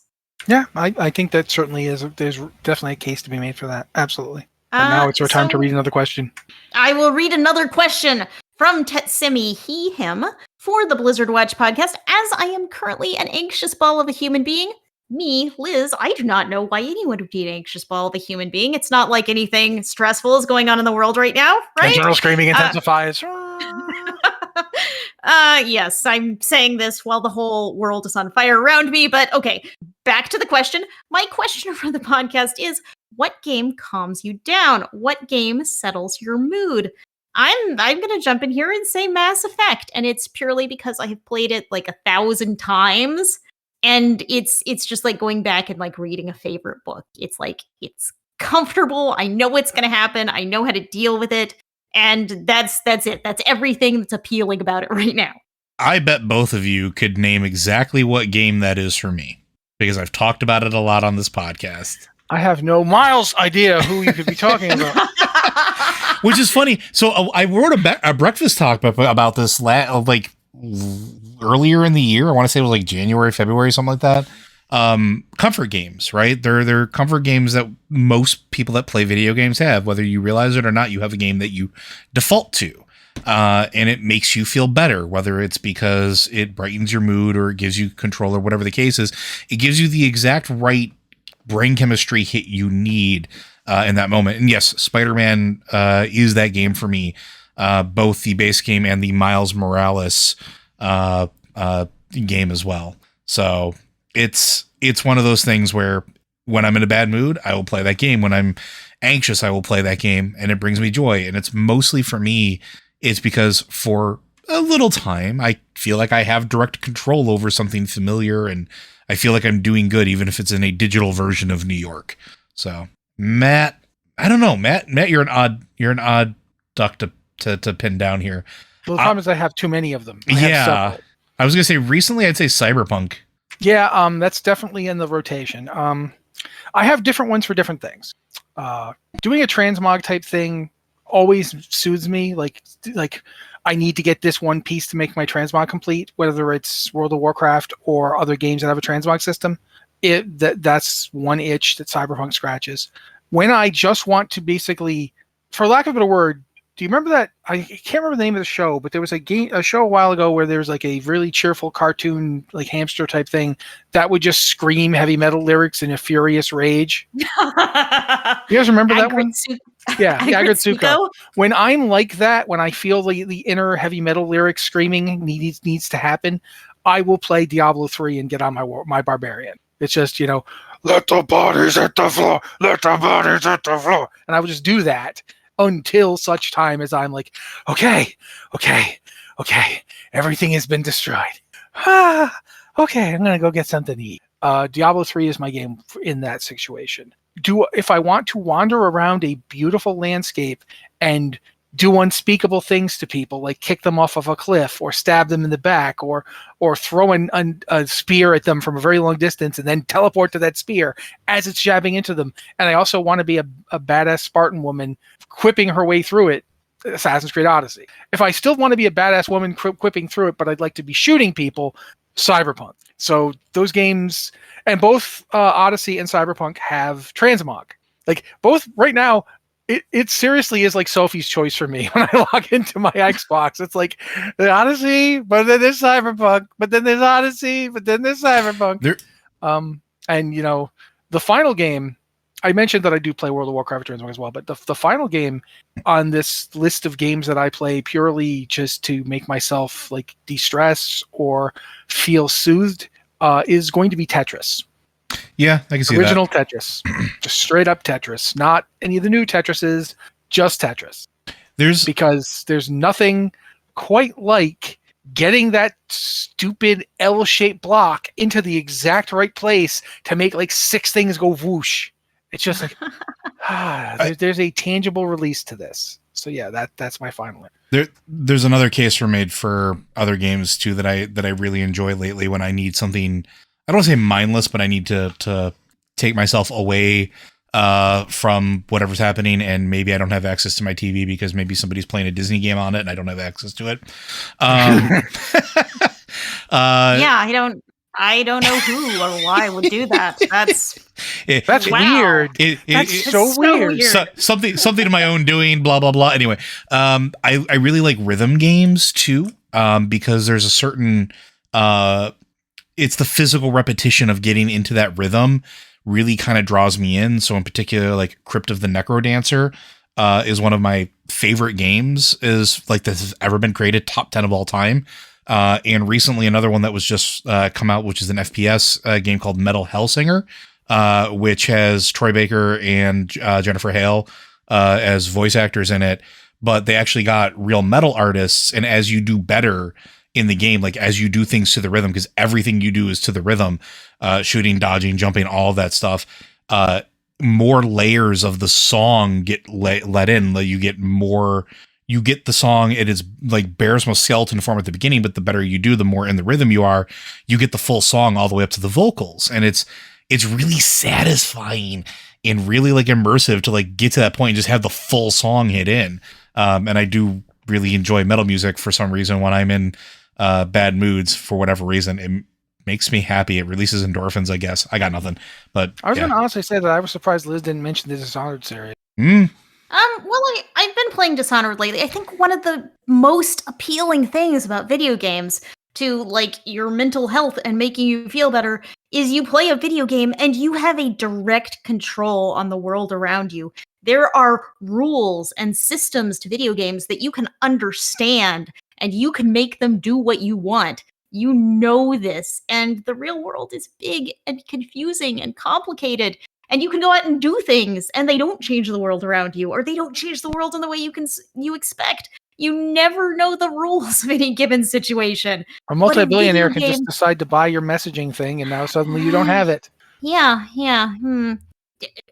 Yeah, I think that certainly is. There's definitely a case to be made for that. Absolutely. And now it's our time to read another question. I will read another question from Tetsimi, him, for the Blizzard Watch podcast. As I am currently an anxious ball of a human being, me, Liz, I do not know why anyone would be an anxious ball of a human being. It's not like anything stressful is going on in the world right now, right? And general screaming intensifies. Yes, I'm saying this while the whole world is on fire around me, but okay, back to the question. My question for the podcast is, what game calms you down? What game settles your mood? I'm going to jump in here and say Mass Effect, and it's purely because I have played it like 1,000 times, and it's just like going back and like reading a favorite book. It's like, it's comfortable. I know what's going to happen. I know how to deal with it. And that's it. That's everything that's appealing about it right now. I bet both of you could name exactly what game that is for me, because I've talked about it a lot on this podcast. I have no Miles idea who you could be talking about. Which is funny. So I wrote a breakfast talk about this like earlier in the year. I want to say it was like January, February, something like that. Comfort games, right? They're comfort games that most people that play video games have, whether you realize it or not. You have a game that you default to, and it makes you feel better, whether it's because it brightens your mood or it gives you control or whatever the case is. It gives you the exact right brain chemistry hit you need in that moment. And yes, Spider-Man is that game for me, both the base game and the Miles Morales game as well. So it's one of those things where when I'm in a bad mood, I will play that game. When I'm anxious, I will play that game, and it brings me joy. And it's mostly for me, it's because for a little time, I feel like I have direct control over something familiar, and I feel like I'm doing good, even if it's in a digital version of New York. So Matt, I don't know, Matt, you're an odd duck to pin down here. Well, the problem is I have too many of them. I was gonna say recently, I'd say Cyberpunk. Yeah, that's definitely in the rotation. I have different ones for different things. Doing a transmog type thing always soothes me. Like I need to get this one piece to make my transmog complete, whether it's World of Warcraft or other games that have a transmog system. That's one itch that Cyberpunk scratches. When I just want to basically, for lack of a better word, do you remember that? I can't remember the name of the show, but there was a show a while ago where there was like a really cheerful cartoon, like hamster type thing that would just scream heavy metal lyrics in a furious rage. You guys remember that one? Yeah, Agritsuko. When I'm like that, when I feel the inner heavy metal lyric screaming needs to happen, I will play Diablo 3 and get on my barbarian. It's just, let the bodies hit the floor, let the bodies hit the floor. And I will just do that until such time as I'm like, okay, everything has been destroyed. Okay, I'm going to go get something to eat. Diablo 3 is my game in that situation. If I want to wander around a beautiful landscape and do unspeakable things to people, like kick them off of a cliff or stab them in the back or throw a spear at them from a very long distance and then teleport to that spear as it's jabbing into them. And I also want to be a badass Spartan woman quipping her way through it, Assassin's Creed Odyssey. If I still want to be a badass woman quipping through it, but I'd like to be shooting people, Cyberpunk. So those games, and both Odyssey and Cyberpunk have transmog. Like both right now, it seriously is like Sophie's choice for me when I log into my Xbox. It's like the Odyssey, but then there's Cyberpunk, but then there's Odyssey, but then there's Cyberpunk. And the final game, I mentioned that I do play World of Warcraft transmog as well, but the final game on this list of games that I play purely just to make myself like de-stress or feel soothed is going to be Tetris. Yeah, I can see Original Tetris. Just straight up Tetris. Not any of the new Tetrises, just Tetris. Because there's nothing quite like getting that stupid L-shaped block into the exact right place to make like 6 things go whoosh. It's just like, there's a tangible release to this. So yeah, that's my final one. There's another case for made for other games too that I really enjoy lately when I need something, I don't want to say mindless, but I need to take myself away from whatever's happening, and maybe I don't have access to my TV because maybe somebody's playing a Disney game on it and I don't have access to it. I don't know who or why would do that. That's weird. It's so weird. Something of my own doing, blah, blah, blah. Anyway, I really like rhythm games too, because there's a certain, it's the physical repetition of getting into that rhythm really kind of draws me in. So in particular, like Crypt of the Necrodancer is one of my favorite games, is like that has ever been created, top 10 of all time. And recently another one that was just come out, which is an FPS game called Metal Hellsinger, which has Troy Baker and Jennifer Hale as voice actors in it. But they actually got real metal artists. And as you do better in the game, like as you do things to the rhythm, because everything you do is to the rhythm, shooting, dodging, jumping, all of that stuff, more layers of the song get let in. You get more... You get the song, it is like bears most skeleton form at the beginning, but the better you do, the more in the rhythm you are, you get the full song all the way up to the vocals. And it's really satisfying and really like immersive to like get to that point and just have the full song hit in. And I do really enjoy metal music for some reason when I'm in bad moods for whatever reason. It makes me happy. It releases endorphins, I guess. I got nothing. But I was going to honestly say that I was surprised Liz didn't mention the Dishonored series. Well, I've been playing Dishonored lately. I think one of the most appealing things about video games to like your mental health and making you feel better is you play a video game and you have a direct control on the world around you. There are rules and systems to video games that you can understand and you can make them do what you want. You know this, and the real world is big and confusing and complicated. And you can go out and do things, and they don't change the world around you, or they don't change the world in the way you expect. You never know the rules of any given situation. A multi-billionaire can just decide to buy your messaging thing, and now suddenly you don't have it. Yeah.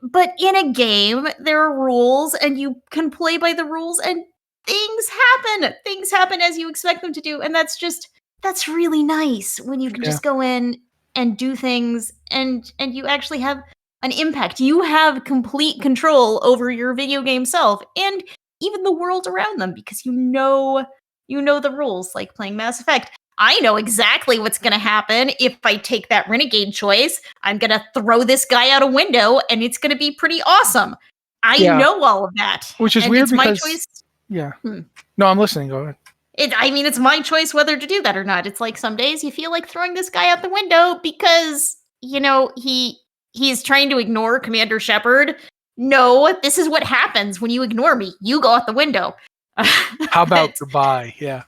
But in a game, there are rules, and you can play by the rules, and things happen. Things happen as you expect them to do, and that's really nice when you can just go in and do things, and you actually have an impact. You have complete control over your video game self and even the world around them because you know the rules, like playing Mass Effect. I know exactly what's going to happen if I take that renegade choice. I'm going to throw this guy out a window and it's going to be pretty awesome. I know all of that. Which is weird because... my choice. Yeah. No, I'm listening. Go ahead. It's my choice whether to do that or not. It's like some days you feel like throwing this guy out the window because, he's trying to ignore Commander Shepard. No, this is what happens when you ignore me. You go out the window. How about goodbye? Yeah.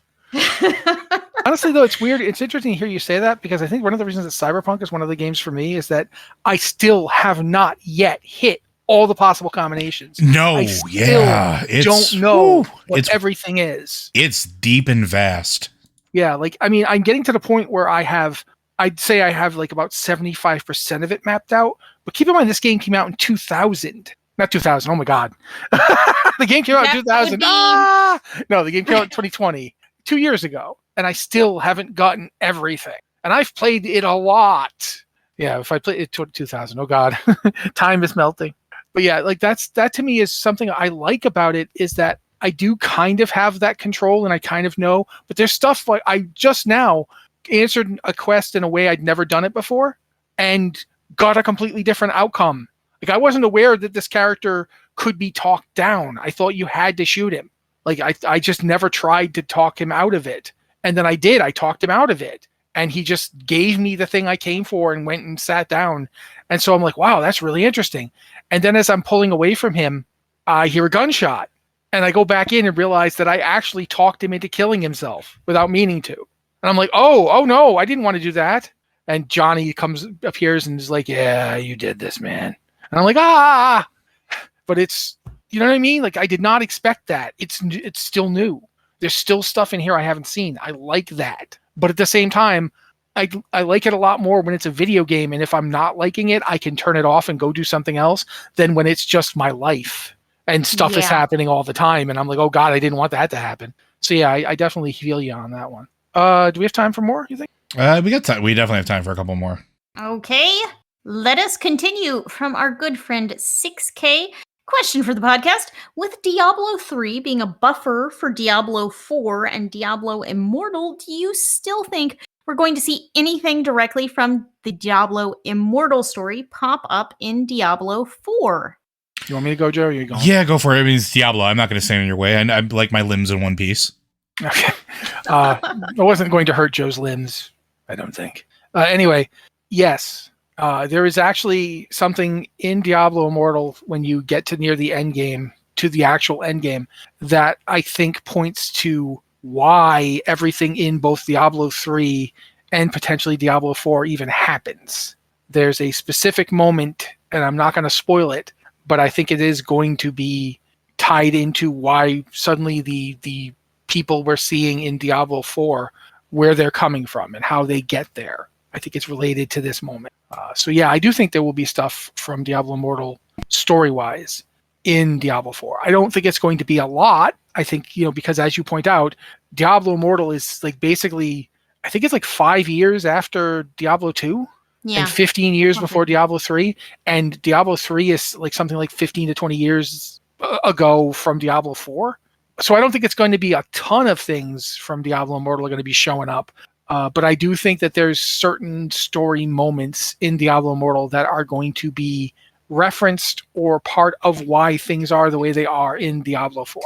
Honestly, though, it's weird. It's interesting to hear you say that because I think one of the reasons that Cyberpunk is one of the games for me is that I still have not yet hit all the possible combinations. No, I don't know what everything is. It's deep and vast. Yeah, I'm getting to the point where I'd say I have like about 75% of it mapped out. But keep in mind, this game came out in 2000. Not 2000. Oh my God. The game came out in 2000. No, the game came out in 2020, 2 years ago. And I still haven't gotten everything. And I've played it a lot. Yeah, if I play it 2000, oh God, time is melting. But yeah, like that to me is something I like about it is that I do kind of have that control and I kind of know. But there's stuff like I just now answered a quest in a way I'd never done it before and got a completely different outcome. Like I wasn't aware that this character could be talked down. I thought you had to shoot him. Like I just never tried to talk him out of it. And then I did. I talked him out of it. And he just gave me the thing I came for and went and sat down. And so I'm like, wow, that's really interesting. And then as I'm pulling away from him, I hear a gunshot. And I go back in and realize that I actually talked him into killing himself without meaning to. And I'm like, oh no, I didn't want to do that. And Johnny appears and is like, yeah, you did this, man. And I'm like, but it's, you know what I mean? Like I did not expect that. It's still new. There's still stuff in here I haven't seen. I like that. But at the same time, I like it a lot more when it's a video game. And if I'm not liking it, I can turn it off and go do something else than when it's just my life and stuff is happening all the time. And I'm like, oh God, I didn't want that to happen. So yeah, I definitely feel you on that one. Do we have time for more, you think? We got time. We definitely have time for a couple more. Okay. Let us continue from our good friend 6K. Question for the podcast. With Diablo 3 being a buffer for Diablo 4 and Diablo Immortal, do you still think we're going to see anything directly from the Diablo Immortal story pop up in Diablo 4? You want me to go, Joe? Or you going? Yeah, go for it. I mean, it's Diablo. I'm not going to stand in your way. I'm like my limbs in one piece. Okay. I wasn't going to hurt Joe's limbs, I don't think. Anyway, yes. There is actually something in Diablo Immortal when you get to near the end game, to the actual end game, that I think points to why everything in both Diablo 3 and potentially Diablo 4 even happens. There's a specific moment, and I'm not going to spoil it, but I think it is going to be tied into why suddenly the people we're seeing in Diablo 4, where they're coming from and how they get there. I think it's related to this moment. So yeah, I do think there will be stuff from Diablo Immortal story-wise in Diablo 4. I don't think it's going to be a lot. I think, because as you point out, Diablo Immortal is like basically, I think it's like 5 years after Diablo 2 and 15 years before Diablo 3. And Diablo 3 is like something like 15 to 20 years ago from Diablo 4. So I don't think it's going to be a ton of things from Diablo Immortal are going to be showing up. But I do think that there's certain story moments in Diablo Immortal that are going to be referenced or part of why things are the way they are in Diablo 4.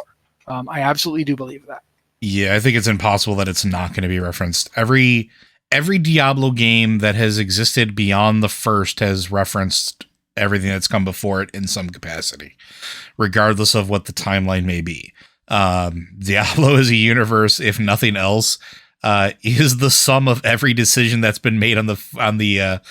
I absolutely do believe that. Yeah, I think it's impossible that it's not going to be referenced. Every Diablo game that has existed beyond the first has referenced everything that's come before it in some capacity, regardless of what the timeline may be. Diablo is a universe, if nothing else, is the sum of every decision that's been made on the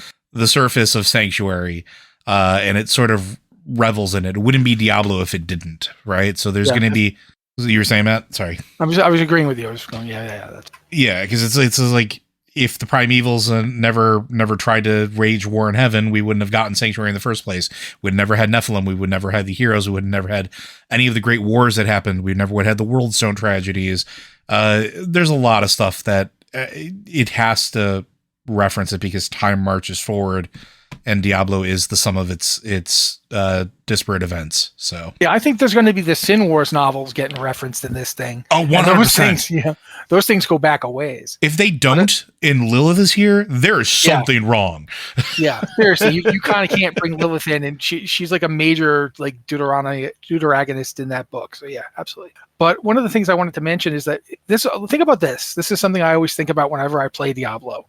surface of Sanctuary, and it sort of revels in it. It wouldn't be Diablo if it didn't, right? So there's going to be. You were saying, Matt? Sorry, I was agreeing with you. I was going, yeah. Because it's like if the primevals never tried to wage war in heaven, we wouldn't have gotten Sanctuary in the first place. We'd never had Nephilim. We would never had the heroes. We would never had any of the great wars that happened. We never would have had the World Stone tragedies. There's a lot of stuff that it has to reference it because time marches forward, and Diablo is the sum of its disparate events. So yeah, I think there's going to be the Sin Wars novels getting referenced in this thing. Oh, 100%. Those things go back a ways. If they don't, and Lilith is here, there is something wrong. Yeah, seriously, you kind of can't bring Lilith in, and she's like a major like deuteragonist in that book. So yeah, absolutely. But one of the things I wanted to mention is that think about this. This is something I always think about whenever I play Diablo.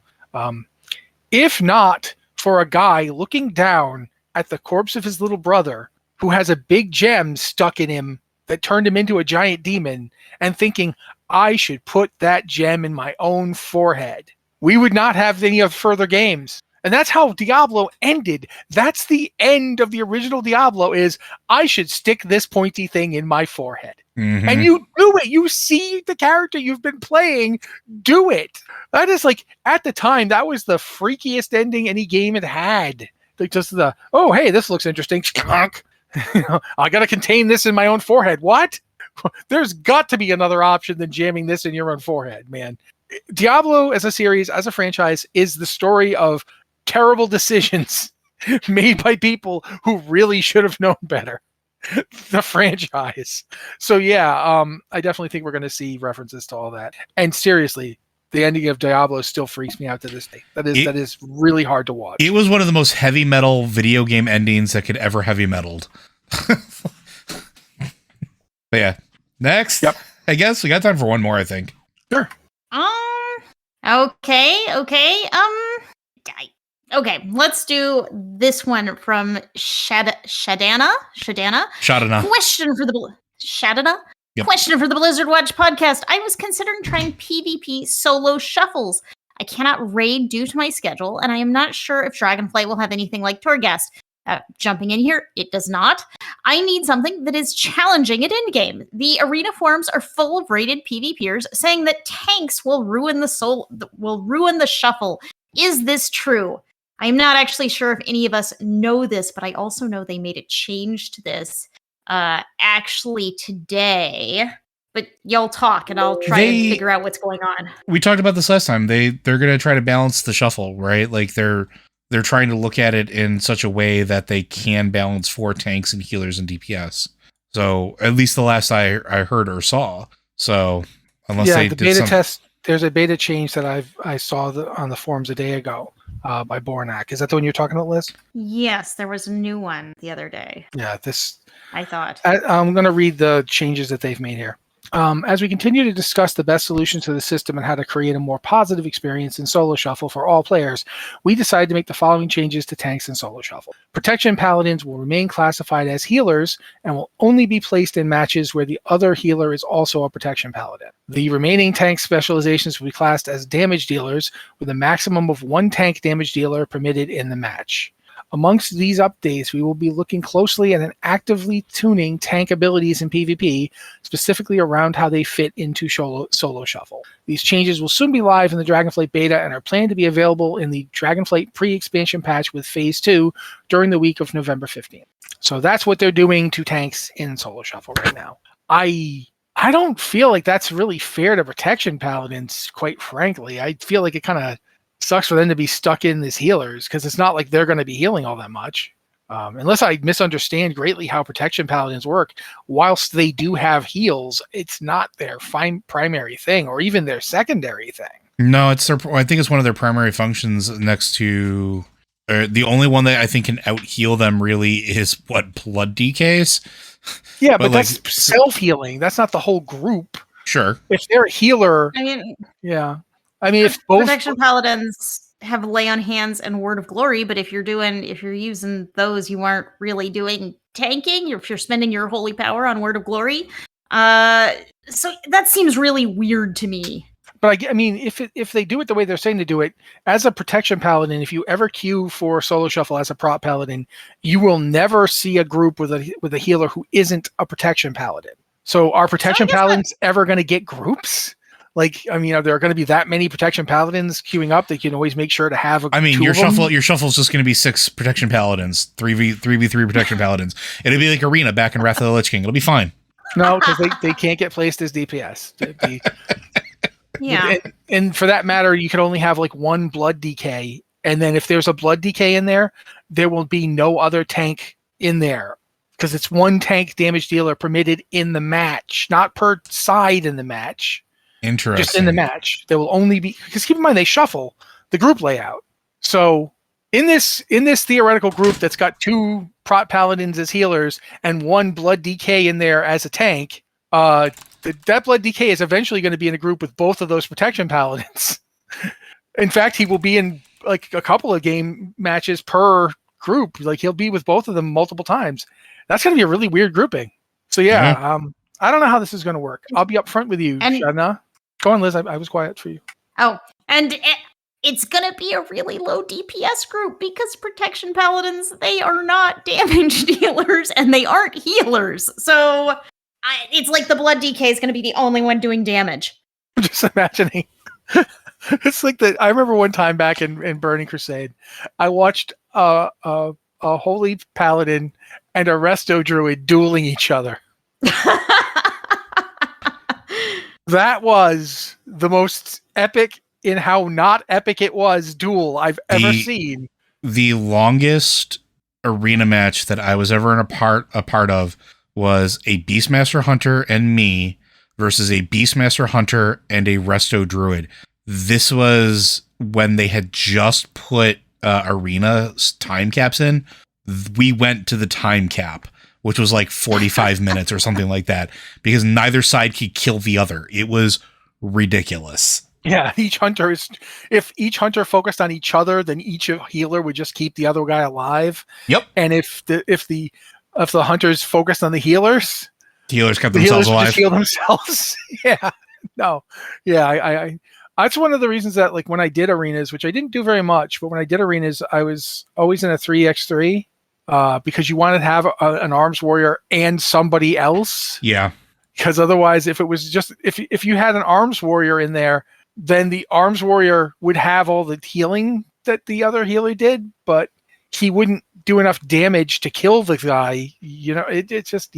If not for a guy looking down at the corpse of his little brother who has a big gem stuck in him that turned him into a giant demon and thinking, I should put that gem in my own forehead, we would not have any further games. And that's how Diablo ended. That's the end of the original Diablo is, I should stick this pointy thing in my forehead. Mm-hmm. And you do it. You see the character you've been playing do it. That is like, at the time, that was the freakiest ending any game had. Like just oh, hey, this looks interesting. I got to contain this in my own forehead. What? There's got to be another option than jamming this in your own forehead, man. Diablo as a series, as a franchise, is the story of terrible decisions made by people who really should have known better. The franchise. So yeah, I definitely think we're going to see references to all that. And seriously, the ending of Diablo still freaks me out to this day. That is really hard to watch. It was one of the most heavy metal video game endings that could ever heavy metaled. But yeah, next. Yep. I guess we got time for one more. I think. Sure. Okay. Okay, let's do this one from Shadana. Question for the Shadana. Yep. Question for the Blizzard Watch podcast. I was considering trying PvP solo shuffles. I cannot raid due to my schedule, and I am not sure if Dragonflight will have anything like Torghast. Jumping in here, it does not. I need something that is challenging at endgame. The arena forums are full of rated PvPers saying that tanks will ruin the shuffle. Is this true? I'm not actually sure if any of us know this, but I also know they made a change to this actually today. But y'all talk, and I'll try and figure out what's going on. We talked about this last time. They're going to try to balance the shuffle, right? Like they're they're trying to look at it in such a way that they can balance for tanks and healers and DPS. So at least the last I heard or saw. So unless they the did beta some test, there's a beta change that I saw on the forums a day ago by Bornak. Is that the one you're talking about, Liz? Yes, there was a new one the other day. Yeah, I thought. I'm going to read the changes that they've made here. As we continue to discuss the best solutions to the system and how to create a more positive experience in Solo Shuffle for all players, we decided to make the following changes to tanks in Solo Shuffle. Protection Paladins will remain classified as healers and will only be placed in matches where the other healer is also a Protection Paladin. The remaining tank specializations will be classed as damage dealers with a maximum of 1 tank damage dealer permitted in the match. Amongst these updates, we will be looking closely at and actively tuning tank abilities in PvP, specifically around how they fit into Solo Shuffle. These changes will soon be live in the Dragonflight beta and are planned to be available in the Dragonflight pre-expansion patch with Phase 2 during the week of November 15th. So that's what they're doing to tanks in Solo Shuffle right now. I don't feel like that's really fair to Protection Paladins, quite frankly. I feel like it kind of sucks for them to be stuck in as healers because it's not like they're going to be healing all that much. Unless I misunderstand greatly how Protection Paladins work, whilst they do have heals, it's not their primary thing or even their secondary thing. No, I think it's one of their primary functions next to the only one that I think can out heal them really is blood decays. Yeah, but that's self-healing. That's not the whole group. Sure. If they're a healer, yeah. I mean, if both Protection Paladins have Lay on Hands and Word of Glory, but if you're using those, you aren't really doing tanking. If you're spending your holy power on Word of Glory, so that seems really weird to me. But I mean, if they do it the way they're saying to do it, as a Protection Paladin, if you ever queue for Solo Shuffle as a prop Paladin, you will never see a group with a healer who isn't a Protection Paladin. So are Protection Paladins ever going to get groups? Like, I mean, are there going to be that many Protection Paladins queuing up that you can always make sure to have a your shuffle's just going to be 6 Protection Paladins, 3v3 Protection Paladins. It'll be like Arena back in Wrath of the Lich King. It'll be fine. No, because they can't get placed as DPS. Yeah. And for that matter, you can only have like 1 blood decay. And then if there's a blood decay in there, there will be no other tank in there. Because it's 1 tank damage dealer permitted in the match, not per side in the match. Interesting. Just in the match. There will only be, because keep in mind they shuffle the group layout. So in this theoretical group that's got 2 prot paladins as healers and 1 blood decay in there as a tank, that blood decay is eventually going to be in a group with both of those Protection Paladins. In fact, he will be in like a couple of game matches per group. Like he'll be with both of them multiple times. That's going to be a really weird grouping. So yeah, I don't know how this is going to work. I'll be up front with you, Shadna. Go on, Liz. I was quiet for you. Oh, and it's going to be a really low DPS group because Protection Paladins, they are not damage dealers and they aren't healers. So it's like the blood DK is going to be the only one doing damage. I'm just imagining. It's like I remember one time back in Burning Crusade, I watched a Holy Paladin and a Resto Druid dueling each other. That was the most epic in how not epic it was duel I've ever seen. The longest arena match that I was ever a part of was a Beastmaster Hunter and me versus a Beastmaster Hunter and a Resto Druid. This was when they had just put arena time caps in. We went to the time cap, which was like 45 minutes or something like that, because neither side could kill the other. It was ridiculous. Yeah, if each hunter focused on each other, then each healer would just keep the other guy alive. Yep. And if the hunters focused on the healers kept themselves alive. Just heal themselves. Yeah. No. Yeah, I that's one of the reasons that like when I did arenas, which I didn't do very much, but when I did arenas, I was always in a 3x3. Because you wanted to have an arms warrior and somebody else. Yeah. Because otherwise, if it was just if you had an arms warrior in there, then the arms warrior would have all the healing that the other healer did, but he wouldn't do enough damage to kill the guy. You know, it's just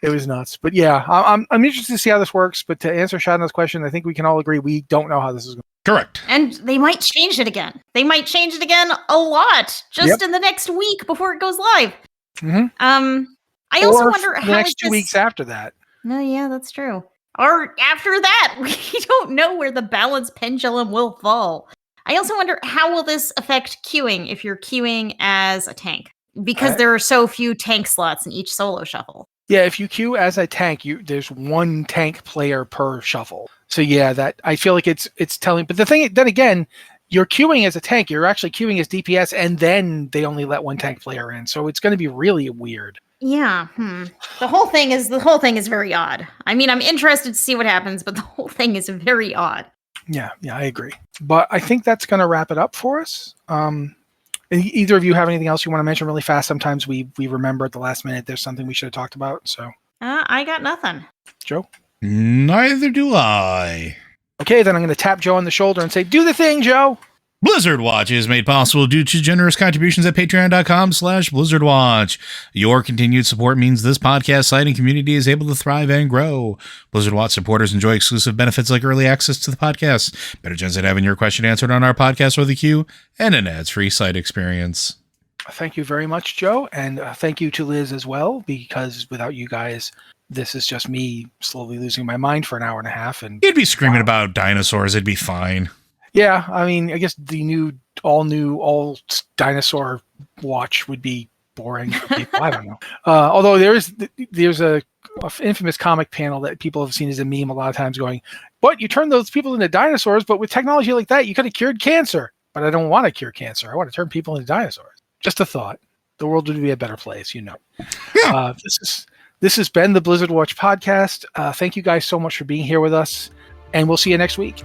It was nuts. But yeah, I'm interested to see how this works. But to answer Shadow's question, I think we can all agree we don't know how this is going. Correct. And they might change it again. They might change it again a lot just in the next week before it goes live. Mm-hmm. I also Or wonder the how next 2 weeks after that. No, yeah, that's true. Or after that, we don't know where the balance pendulum will fall. I also wonder how will this affect queuing if you're queuing as a tank, because there are so few tank slots in each solo shuffle. Yeah, if you queue as a tank, there's one tank player per shuffle. So yeah, that I feel like it's telling. But then again, you're queuing as a tank. You're actually queuing as DPS, and then they only let one tank player in. So it's going to be really weird. Yeah. The whole thing is very odd. I mean, I'm interested to see what happens, but the whole thing is very odd. Yeah, I agree. But I think that's going to wrap it up for us. Either of you have anything else you want to mention really fast? Sometimes we remember at the last minute there's something we should have talked about. So I got nothing. Joe? Neither do I. Okay, then I'm going to tap Joe on the shoulder and say, do the thing, Joe. Blizzard Watch is made possible due to generous contributions at patreon.com/BlizzardWatch. Your continued support means this podcast site and community is able to thrive and grow. Blizzard Watch supporters enjoy exclusive benefits like early access to the podcast, better chance at having your question answered on our podcast or the queue, and an ads-free site experience. Thank you very much, Joe. And thank you to Liz as well, because without you guys, this is just me slowly losing my mind for an hour and a half. And you'd be screaming about dinosaurs. It'd be fine. Yeah, I mean, I guess the all dinosaur watch would be boring for people. I don't know. Although there's a infamous comic panel that people have seen as a meme a lot of times going, "But you turn those people into dinosaurs, but with technology like that, you could have cured cancer." But I don't want to cure cancer. I want to turn people into dinosaurs. Just a thought. The world would be a better place, you know. Yeah. This has been the Blizzard Watch podcast. Thank you guys so much for being here with us, and we'll see you next week.